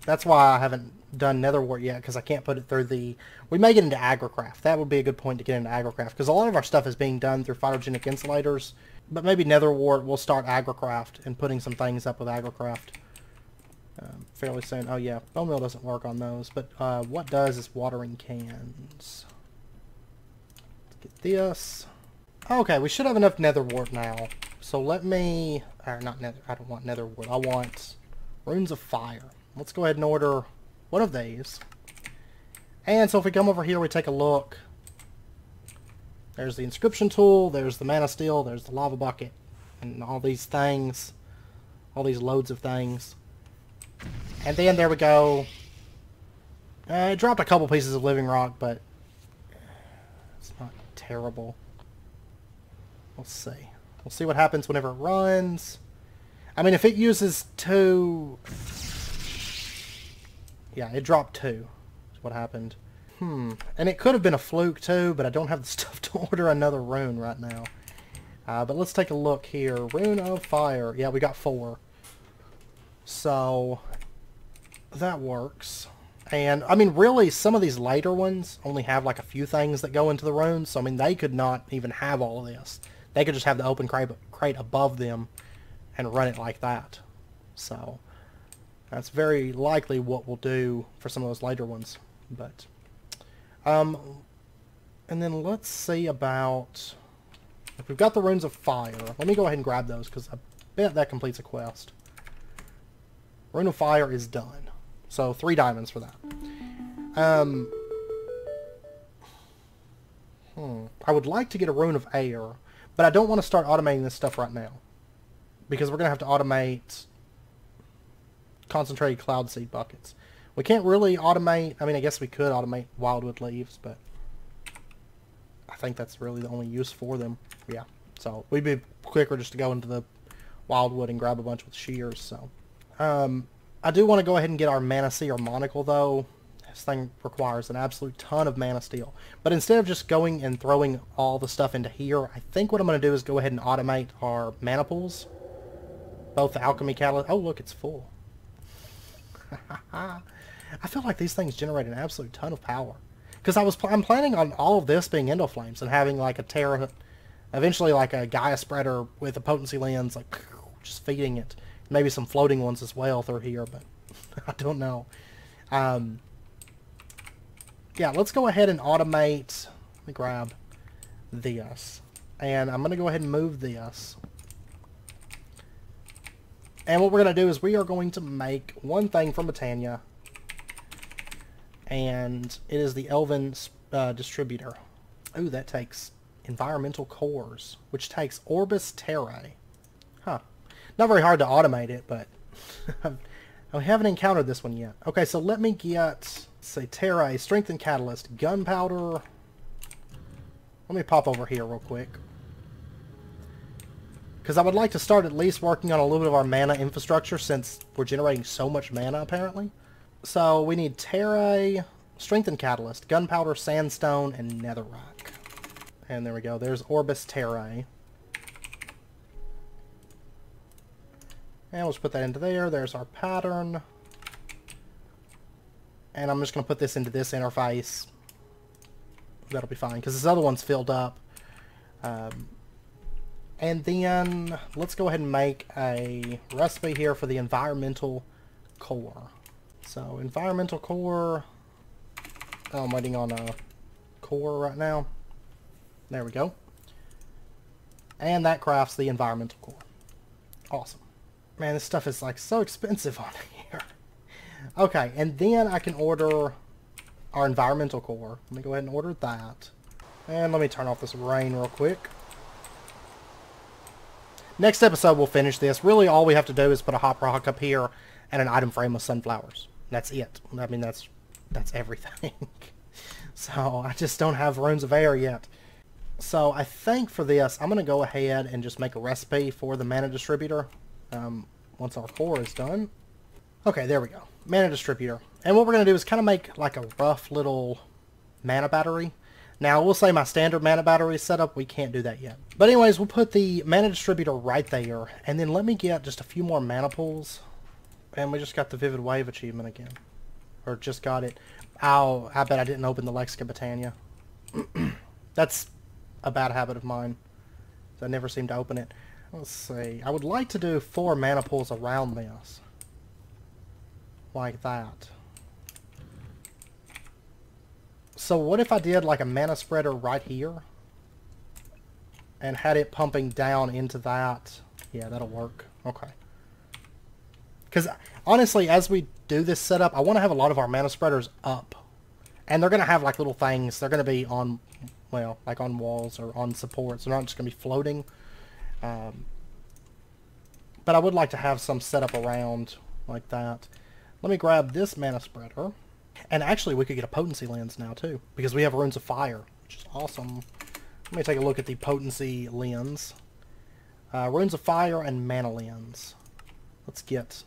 That's why I haven't done Nether Wart yet, because I can't put it through the... We may get into agrocraft. That would be a good point to get into agrocraft, because a lot of our stuff is being done through photogenic insulators. But maybe Nether Wart, we'll start agrocraft and putting some things up with agrocraft fairly soon. Oh yeah, bone meal doesn't work on those, but what does is watering cans. Let's get this. Okay, we should have enough Nether Wart now. So let me... not Nether... I don't want Nether Wart. I want Runes of Fire. Let's go ahead and order one of these. And so if we come over here, we take a look. There's the inscription tool, there's the mana steel, there's the lava bucket, and all these things. All these loads of things. And then there we go. It dropped a couple pieces of living rock, but it's not terrible. We'll see. We'll see what happens whenever it runs. I mean, if it uses 2... Yeah, it dropped 2. That's what happened. And it could have been a fluke too, but I don't have the stuff to order another rune right now. But let's take a look here. Rune of Fire. Yeah, we got 4. So, that works. And, I mean, really, some of these later ones only have like a few things that go into the runes. So, I mean, they could not even have all of this. They could just have the open crate above them and run it like that. So, that's very likely what we'll do for some of those later ones. But... and then let's see about... If we've got the Runes of Fire, let me go ahead and grab those, because I bet that completes a quest. Rune of Fire is done. So, 3 diamonds for that. I would like to get a Rune of Air, but I don't want to start automating this stuff right now. Because we're going to have to automate concentrated cloud seed buckets. We can't really automate... I mean, I guess we could automate wildwood leaves, but I think that's really the only use for them. Yeah. So, we'd be quicker just to go into the wildwood and grab a bunch with shears, so... I do want to go ahead and get our Mana Seer Monocle, though. This thing requires an absolute ton of Mana Steel. But instead of just going and throwing all the stuff into here, I think what I'm going to do is go ahead and automate our Mana Pools. both the Alchemy Catalyst... Oh, look, it's full. I feel like these things generate an absolute ton of power. Because I'm planning on all of this being Endo Flames and having like a Terra... Eventually like a Gaia Spreader with a Potency Lens, like, just feeding it. Maybe some floating ones as well through here, but I don't know. Yeah, let's go ahead and automate. Let me grab this. And I'm going to go ahead and move this. And what we're going to do is we are going to make one thing from Botania. And it is the Elven Distributor. Ooh, that takes environmental cores, which takes Orbis Terrae. Huh. Not very hard to automate it, but I haven't encountered this one yet. Okay, so let me get, say, Terrae, Strengthened Catalyst, Gunpowder. Let me pop over here real quick. Because I would like to start at least working on a little bit of our mana infrastructure since we're generating so much mana, apparently. So we need Terrae, Strengthened Catalyst, Gunpowder, Sandstone, and Netherrack. And there we go. There's Orbis Terrae. And let's put that into there. There's our pattern. And I'm just going to put this into this interface. That'll be fine, because this other one's filled up. And then let's go ahead and make a recipe here for the environmental core. So environmental core. Oh, I'm waiting on a core right now. There we go. And that crafts the environmental core. Awesome. Man, this stuff is like so expensive on here. Okay, and then I can order our environmental core. Let me go ahead and order that. And let me turn off this rain real quick. Next episode we'll finish this. Really all we have to do is put a hop rock up here and an item frame with sunflowers. That's it. I mean, that's everything. So I just don't have runes of air yet. So I think for this, I'm going to go ahead and just make a recipe for the mana distributor once our core is done. Okay, there we go. Mana distributor. And what we're going to do is kind of make like a rough little mana battery. Now, I will say my standard mana battery setup, we can't do that yet. But anyways, we'll put the mana distributor right there. And then let me get just a few more mana pools. And we just got the Vivid Wave achievement again. Or just got it. Ow, I bet I didn't open the Lexica Botania. That's a bad habit of mine. I never seem to open it. Let's see. I would like to do 4 mana pools around this. Like that. So what if I did like a mana spreader right here? And had it pumping down into that? Yeah, that'll work. Okay. Because honestly, as we do this setup, I want to have a lot of our mana spreaders up. And they're going to have like little things. They're going to be on, well, like on walls or on supports. They're not just going to be floating. But I would like to have some set up around like that. Let me grab this mana spreader. And actually, we could get a Potency Lens now, too. Because we have Runes of Fire, which is awesome. Let me take a look at the Potency Lens. Runes of Fire and Mana Lens. Let's get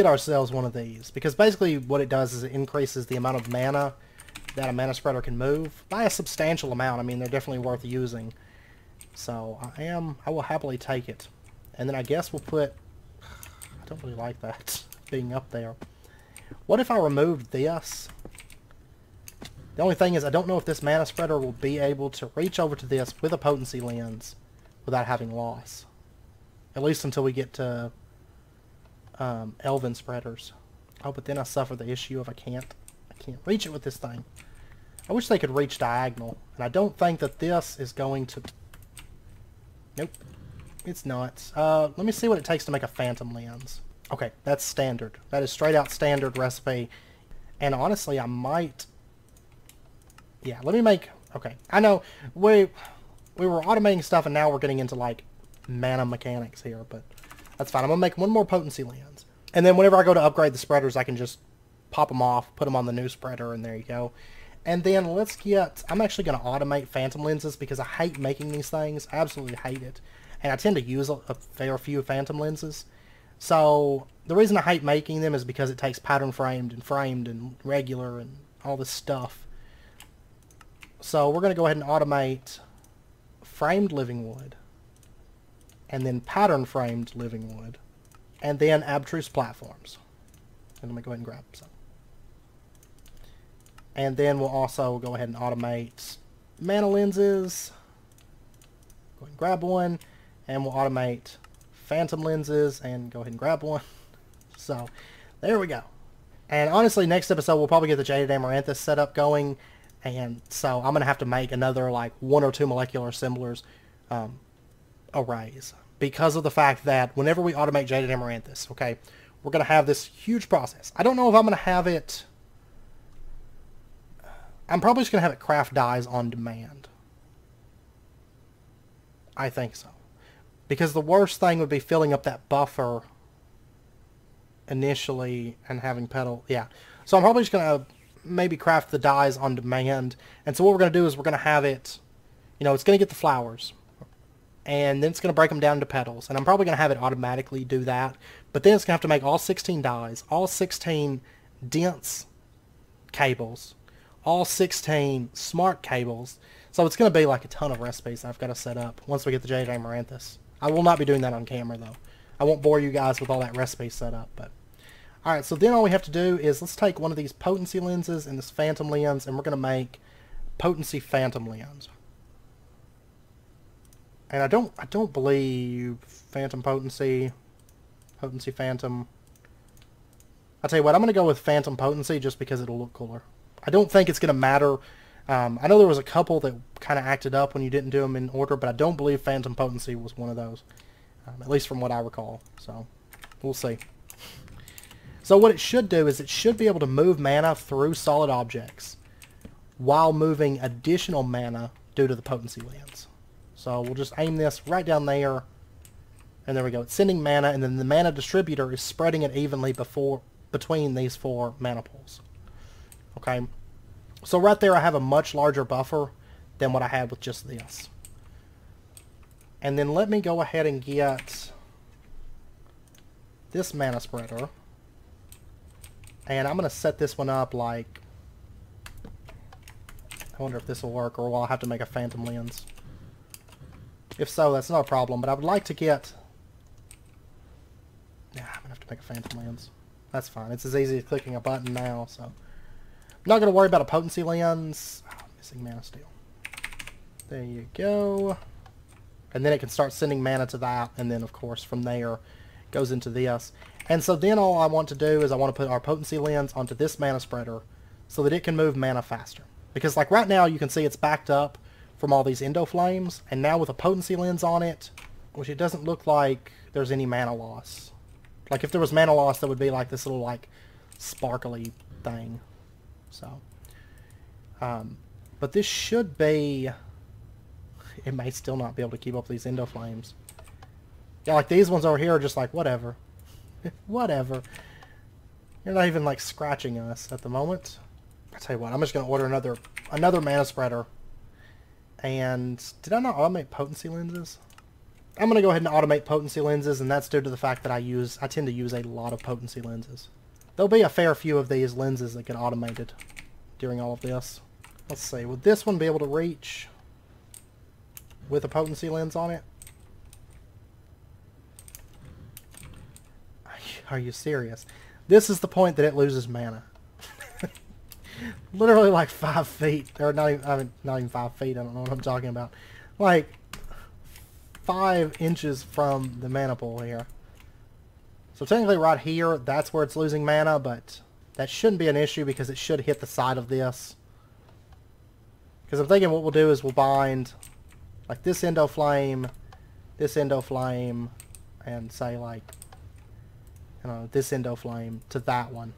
ourselves one of these. Because basically what it does is it increases the amount of mana that a mana spreader can move by a substantial amount. I mean, they're definitely worth using. So, I will happily take it. And then I guess we'll put... I don't really like that being up there. What if I removed this? The only thing is I don't know if this mana spreader will be able to reach over to this with a Potency Lens without having loss. At least until we get to Elven spreaders. Oh, but then I suffer the issue of I can't reach it with this thing. I wish they could reach diagonal. And I don't think that this is going to... Nope. It's not. Let me see what it takes to make a Phantom Lens. Okay, that's standard. That is straight out standard recipe. And honestly, I might... Yeah, let me make... Okay, I know we were automating stuff and now we're getting into like mana mechanics here, but that's fine. I'm going to make one more Potency Lens. And then whenever I go to upgrade the spreaders, I can just pop them off, put them on the new spreader, and there you go. And then let's get... I'm actually going to automate Phantom Lenses because I hate making these things. I absolutely hate it. And I tend to use a fair few Phantom Lenses. So, the reason I hate making them is because it takes pattern framed and regular and all this stuff. So, we're going to go ahead and automate framed living wood and then pattern framed living wood, and then abstruse platforms. And let me go ahead and grab some. And then we'll also go ahead and automate mana lenses. Go ahead and grab one, and we'll automate phantom lenses and go ahead and grab one. So there we go. And honestly, next episode we'll probably get the Jaded Amaranthus setup going, and so I'm gonna have to make another like 1 or 2 molecular assemblers arrays, because of the fact that whenever we automate Jaded Amaranthus, okay, we're gonna have this huge process. I don't know if I'm gonna have it. I'm probably just gonna have it craft dyes on demand. I think so. Because the worst thing would be filling up that buffer initially and having petal. Yeah. So I'm probably just going to maybe craft the dyes on demand. And so what we're going to do is we're going to have it, you know, it's going to get the flowers. And then it's going to break them down into petals. And I'm probably going to have it automatically do that. But then it's going to have to make all 16 dyes, all 16 dense cables, all 16 smart cables. So it's going to be like a ton of recipes I've got to set up once we get the Jaded Amaranthus. I will not be doing that on camera, though. I won't bore you guys with all that recipe set up. But alright, so then all we have to do is let's take one of these potency lenses and this phantom lens, and we're going to make potency phantom lens. And I don't believe phantom potency phantom. I'll tell you what, I'm going to go with phantom potency just because it'll look cooler. I don't think it's going to matter. I know there was a couple that kind of acted up when you didn't do them in order, but I don't believe phantom potency was one of those. At least from what I recall. So, we'll see. So what it should do is it should be able to move mana through solid objects while moving additional mana due to the potency lens. So we'll just aim this right down there. And there we go. It's sending mana, and then the mana distributor is spreading it evenly between these 4 mana pools. Okay. So right there I have a much larger buffer than what I had with just this. And then let me go ahead and get this mana spreader. And I'm going to set this one up like... I wonder if this will work, or will I have to make a phantom lens? If so, that's not a problem, but I would like to get... Yeah, I'm going to have to make a phantom lens. That's fine. It's as easy as clicking a button now, so... I'm not going to worry about a potency lens. Oh, I'm missing mana steel. There you go. And then it can start sending mana to that, and then of course from there goes into this. And so then all I want to do is I want to put our potency lens onto this mana spreader so that it can move mana faster. Because like right now you can see it's backed up from all these Endo Flames, and now with a potency lens on it, which it doesn't look like there's any mana loss. Like if there was mana loss, that would be like this little like sparkly thing. So, but this should be... It may still not be able to keep up with these Endo Flames. Yeah, like these ones over here are just like, whatever. Whatever. You're not even like scratching us at the moment. I'll tell you what, I'm just going to order another mana spreader. And did I not automate potency lenses? I'm going to go ahead and automate potency lenses, and that's due to the fact that I tend to use a lot of potency lenses. There'll be a fair few of these lenses that get automated during all of this. Let's see, would this one be able to reach with a potency lens on it? Are you serious? This is the point that it loses mana. Literally like 5 feet, or not even 5 feet, I don't know what I'm talking about. Like 5 inches from the mana pool here. So technically right here, that's where it's losing mana, but that shouldn't be an issue because it should hit the side of this. Because I'm thinking what we'll do is we'll bind like this Endo Flame, and say like, you know, this Endo Flame to that one.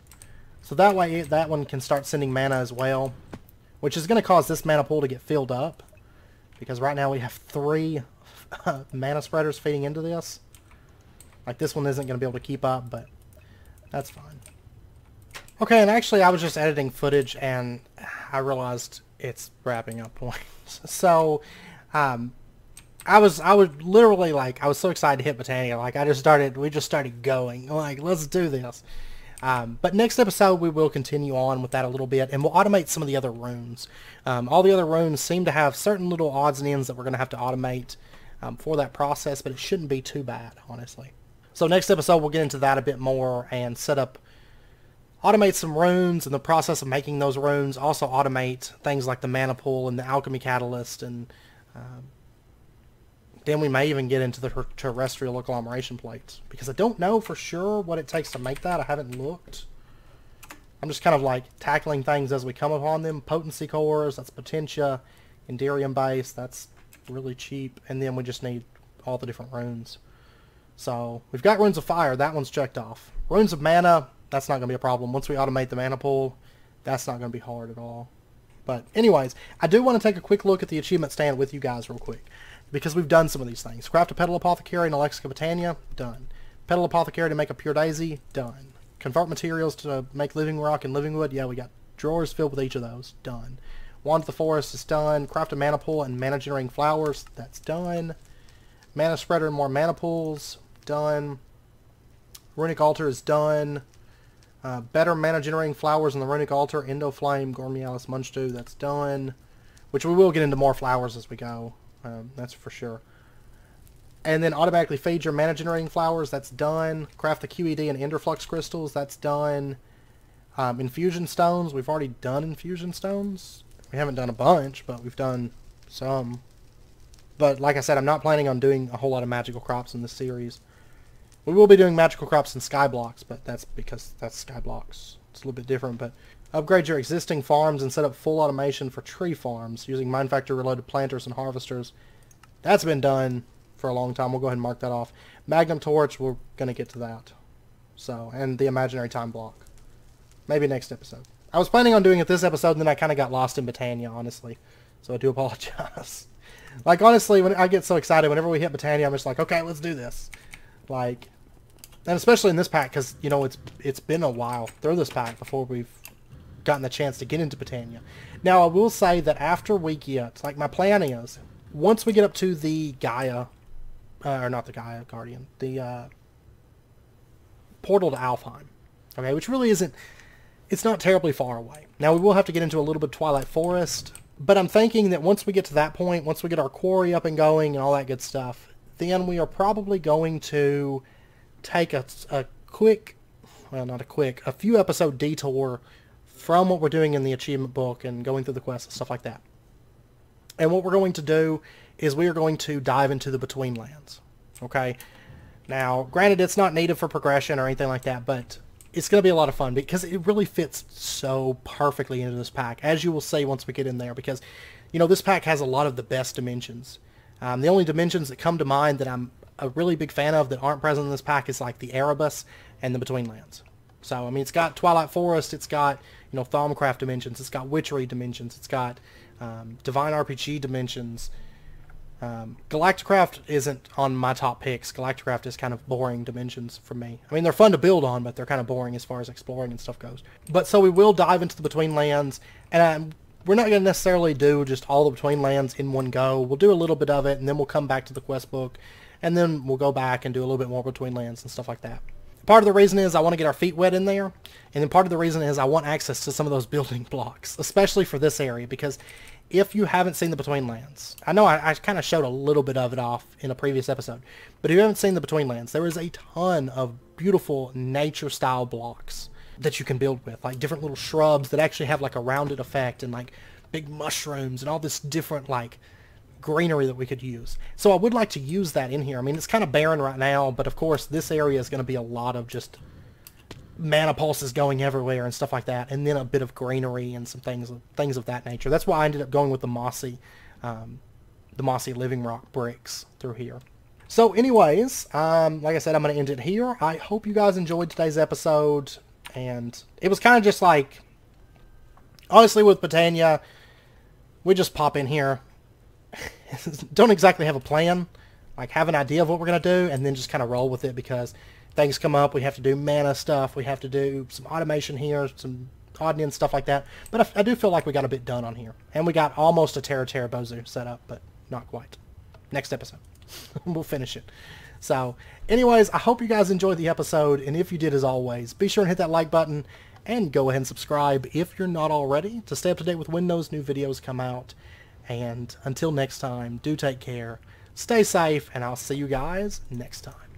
So that way that one can start sending mana as well, which is going to cause this mana pool to get filled up. Because right now we have 3 mana spreaders feeding into this. Like this one isn't going to be able to keep up, but that's fine. Okay, and actually I was just editing footage and I realized it's wrapping up point. So, I was literally like, I was so excited to hit Botania. Like we just started going. Like, let's do this. But next episode we will continue on with that a little bit, and we'll automate some of the other runes. All the other runes seem to have certain little odds and ends that we're going to have to automate. for that process, but it shouldn't be too bad, honestly. So next episode, we'll get into that a bit more and automate some runes and the process of making those runes. Also automate things like the mana pool and the Alchemy Catalyst, and then we may even get into the terrestrial agglomeration plates, because I don't know for sure what it takes to make that. I haven't looked. I'm just kind of like tackling things as we come upon them. Potency cores, that's Potentia. Enderium base, that's really cheap. And then we just need all the different runes. So we've got Runes of Fire. That one's checked off. Runes of Mana, that's not going to be a problem. Once we automate the mana pool, that's not going to be hard at all. But anyways, I do want to take a quick look at the achievement stand with you guys real quick, because we've done some of these things. Craft a Petal Apothecary and Alexica Botania, done. Petal Apothecary to make a Pure Daisy, done. Convert materials to make Living Rock and Living Wood, yeah, we got drawers filled with each of those, done. Wand of the Forest is done. Craft a Mana Pool and Mana Generating Flowers, that's done. Mana Spreader and more Mana Pools, done. Runic Altar is done. Better Mana Generating Flowers in the Runic Altar, Endo Flame, Gormialis Munchdew, that's done. Which we will get into more flowers as we go, that's for sure. And then automatically feed your Mana Generating Flowers, that's done. Craft the QED and Enderflux Crystals, that's done. Infusion Stones, we've already done Infusion Stones. We haven't done a bunch, but we've done some. But like I said, I'm not planning on doing a whole lot of magical crops in this series. We will be doing magical crops in Skyblocks, but that's because that's Skyblocks. It's a little bit different, but upgrade your existing farms and set up full automation for tree farms using Mine Factory Reloaded planters and harvesters. That's been done for a long time. We'll go ahead and mark that off. Magnum Torch, we're going to get to that. So, and the Imaginary Time Block. Maybe next episode. I was planning on doing it this episode, and then I kind of got lost in Botania, honestly. So I do apologize. Like, honestly, when I get so excited, whenever we hit Botania, I'm just like, okay, let's do this. Like, and especially in this pack, because, you know, it's been a while through this pack before we've gotten the chance to get into Botania. Now, I will say that after we get, like, my plan is, once we get up to the Gaia, or not the Gaia Guardian, the portal to Alfheim, okay, which really isn't, it's not terribly far away. Now, we will have to get into a little bit of Twilight Forest, but I'm thinking that once we get to that point, once we get our quarry up and going and all that good stuff, then we are probably going to take a quick, well, not a quick, a few episode detour from what we're doing in the achievement book and going through the quests and stuff like that. And what we're going to do is we are going to dive into the Between Lands. Okay? Now, granted, it's not needed for progression or anything like that, but it's going to be a lot of fun because it really fits so perfectly into this pack, as you will see once we get in there, because, you know, this pack has a lot of the best dimensions. The only dimensions that come to mind that I'm a really big fan of that aren't present in this pack is like the Erebus and the Between Lands. So, I mean, it's got Twilight Forest, it's got, you know, Thaumcraft dimensions, it's got Witchery dimensions, it's got Divine RPG dimensions. Galacticraft isn't on my top picks. Galacticraft is kind of boring dimensions for me. I mean, they're fun to build on, but they're kind of boring as far as exploring and stuff goes. But so we will dive into the Between Lands, and we're not going to necessarily do just all the Between Lands in one go. We'll do a little bit of it, and then we'll come back to the quest book, and then we'll go back and do a little bit more Between Lands and stuff like that. Part of the reason is I want to get our feet wet in there, and then part of the reason is I want access to some of those building blocks, especially for this area, because if you haven't seen the Between Lands, I know I kind of showed a little bit of it off in a previous episode, but if you haven't seen the Between Lands, there is a ton of beautiful nature-style blocks that you can build with, like different little shrubs that actually have like a rounded effect, and like big mushrooms and all this different like greenery that we could use. So I would like to use that in here. I mean, it's kind of barren right now, but of course this area is going to be a lot of just mana pulses going everywhere and stuff like that, and then a bit of greenery and some things of that nature. That's why I ended up going with the mossy living rock bricks through here. So anyways, like I said, I'm going to end it here. I hope you guys enjoyed today's episode, and it was kind of just like, honestly, with Botania, we just pop in here, don't exactly have a plan, like have an idea of what we're going to do, and then just kind of roll with it, because things come up, we have to do mana stuff, we have to do some automation here, some odd stuff like that, but I do feel like we got a bit done on here, and we got almost a Teru Teru Bozu set up, but not quite. Next episode, we'll finish it. So, anyways, I hope you guys enjoyed the episode, and if you did, as always, be sure and hit that like button, and go ahead and subscribe if you're not already, to stay up to date with when those new videos come out. And until next time, do take care, Stay safe, and I'll see you guys next time.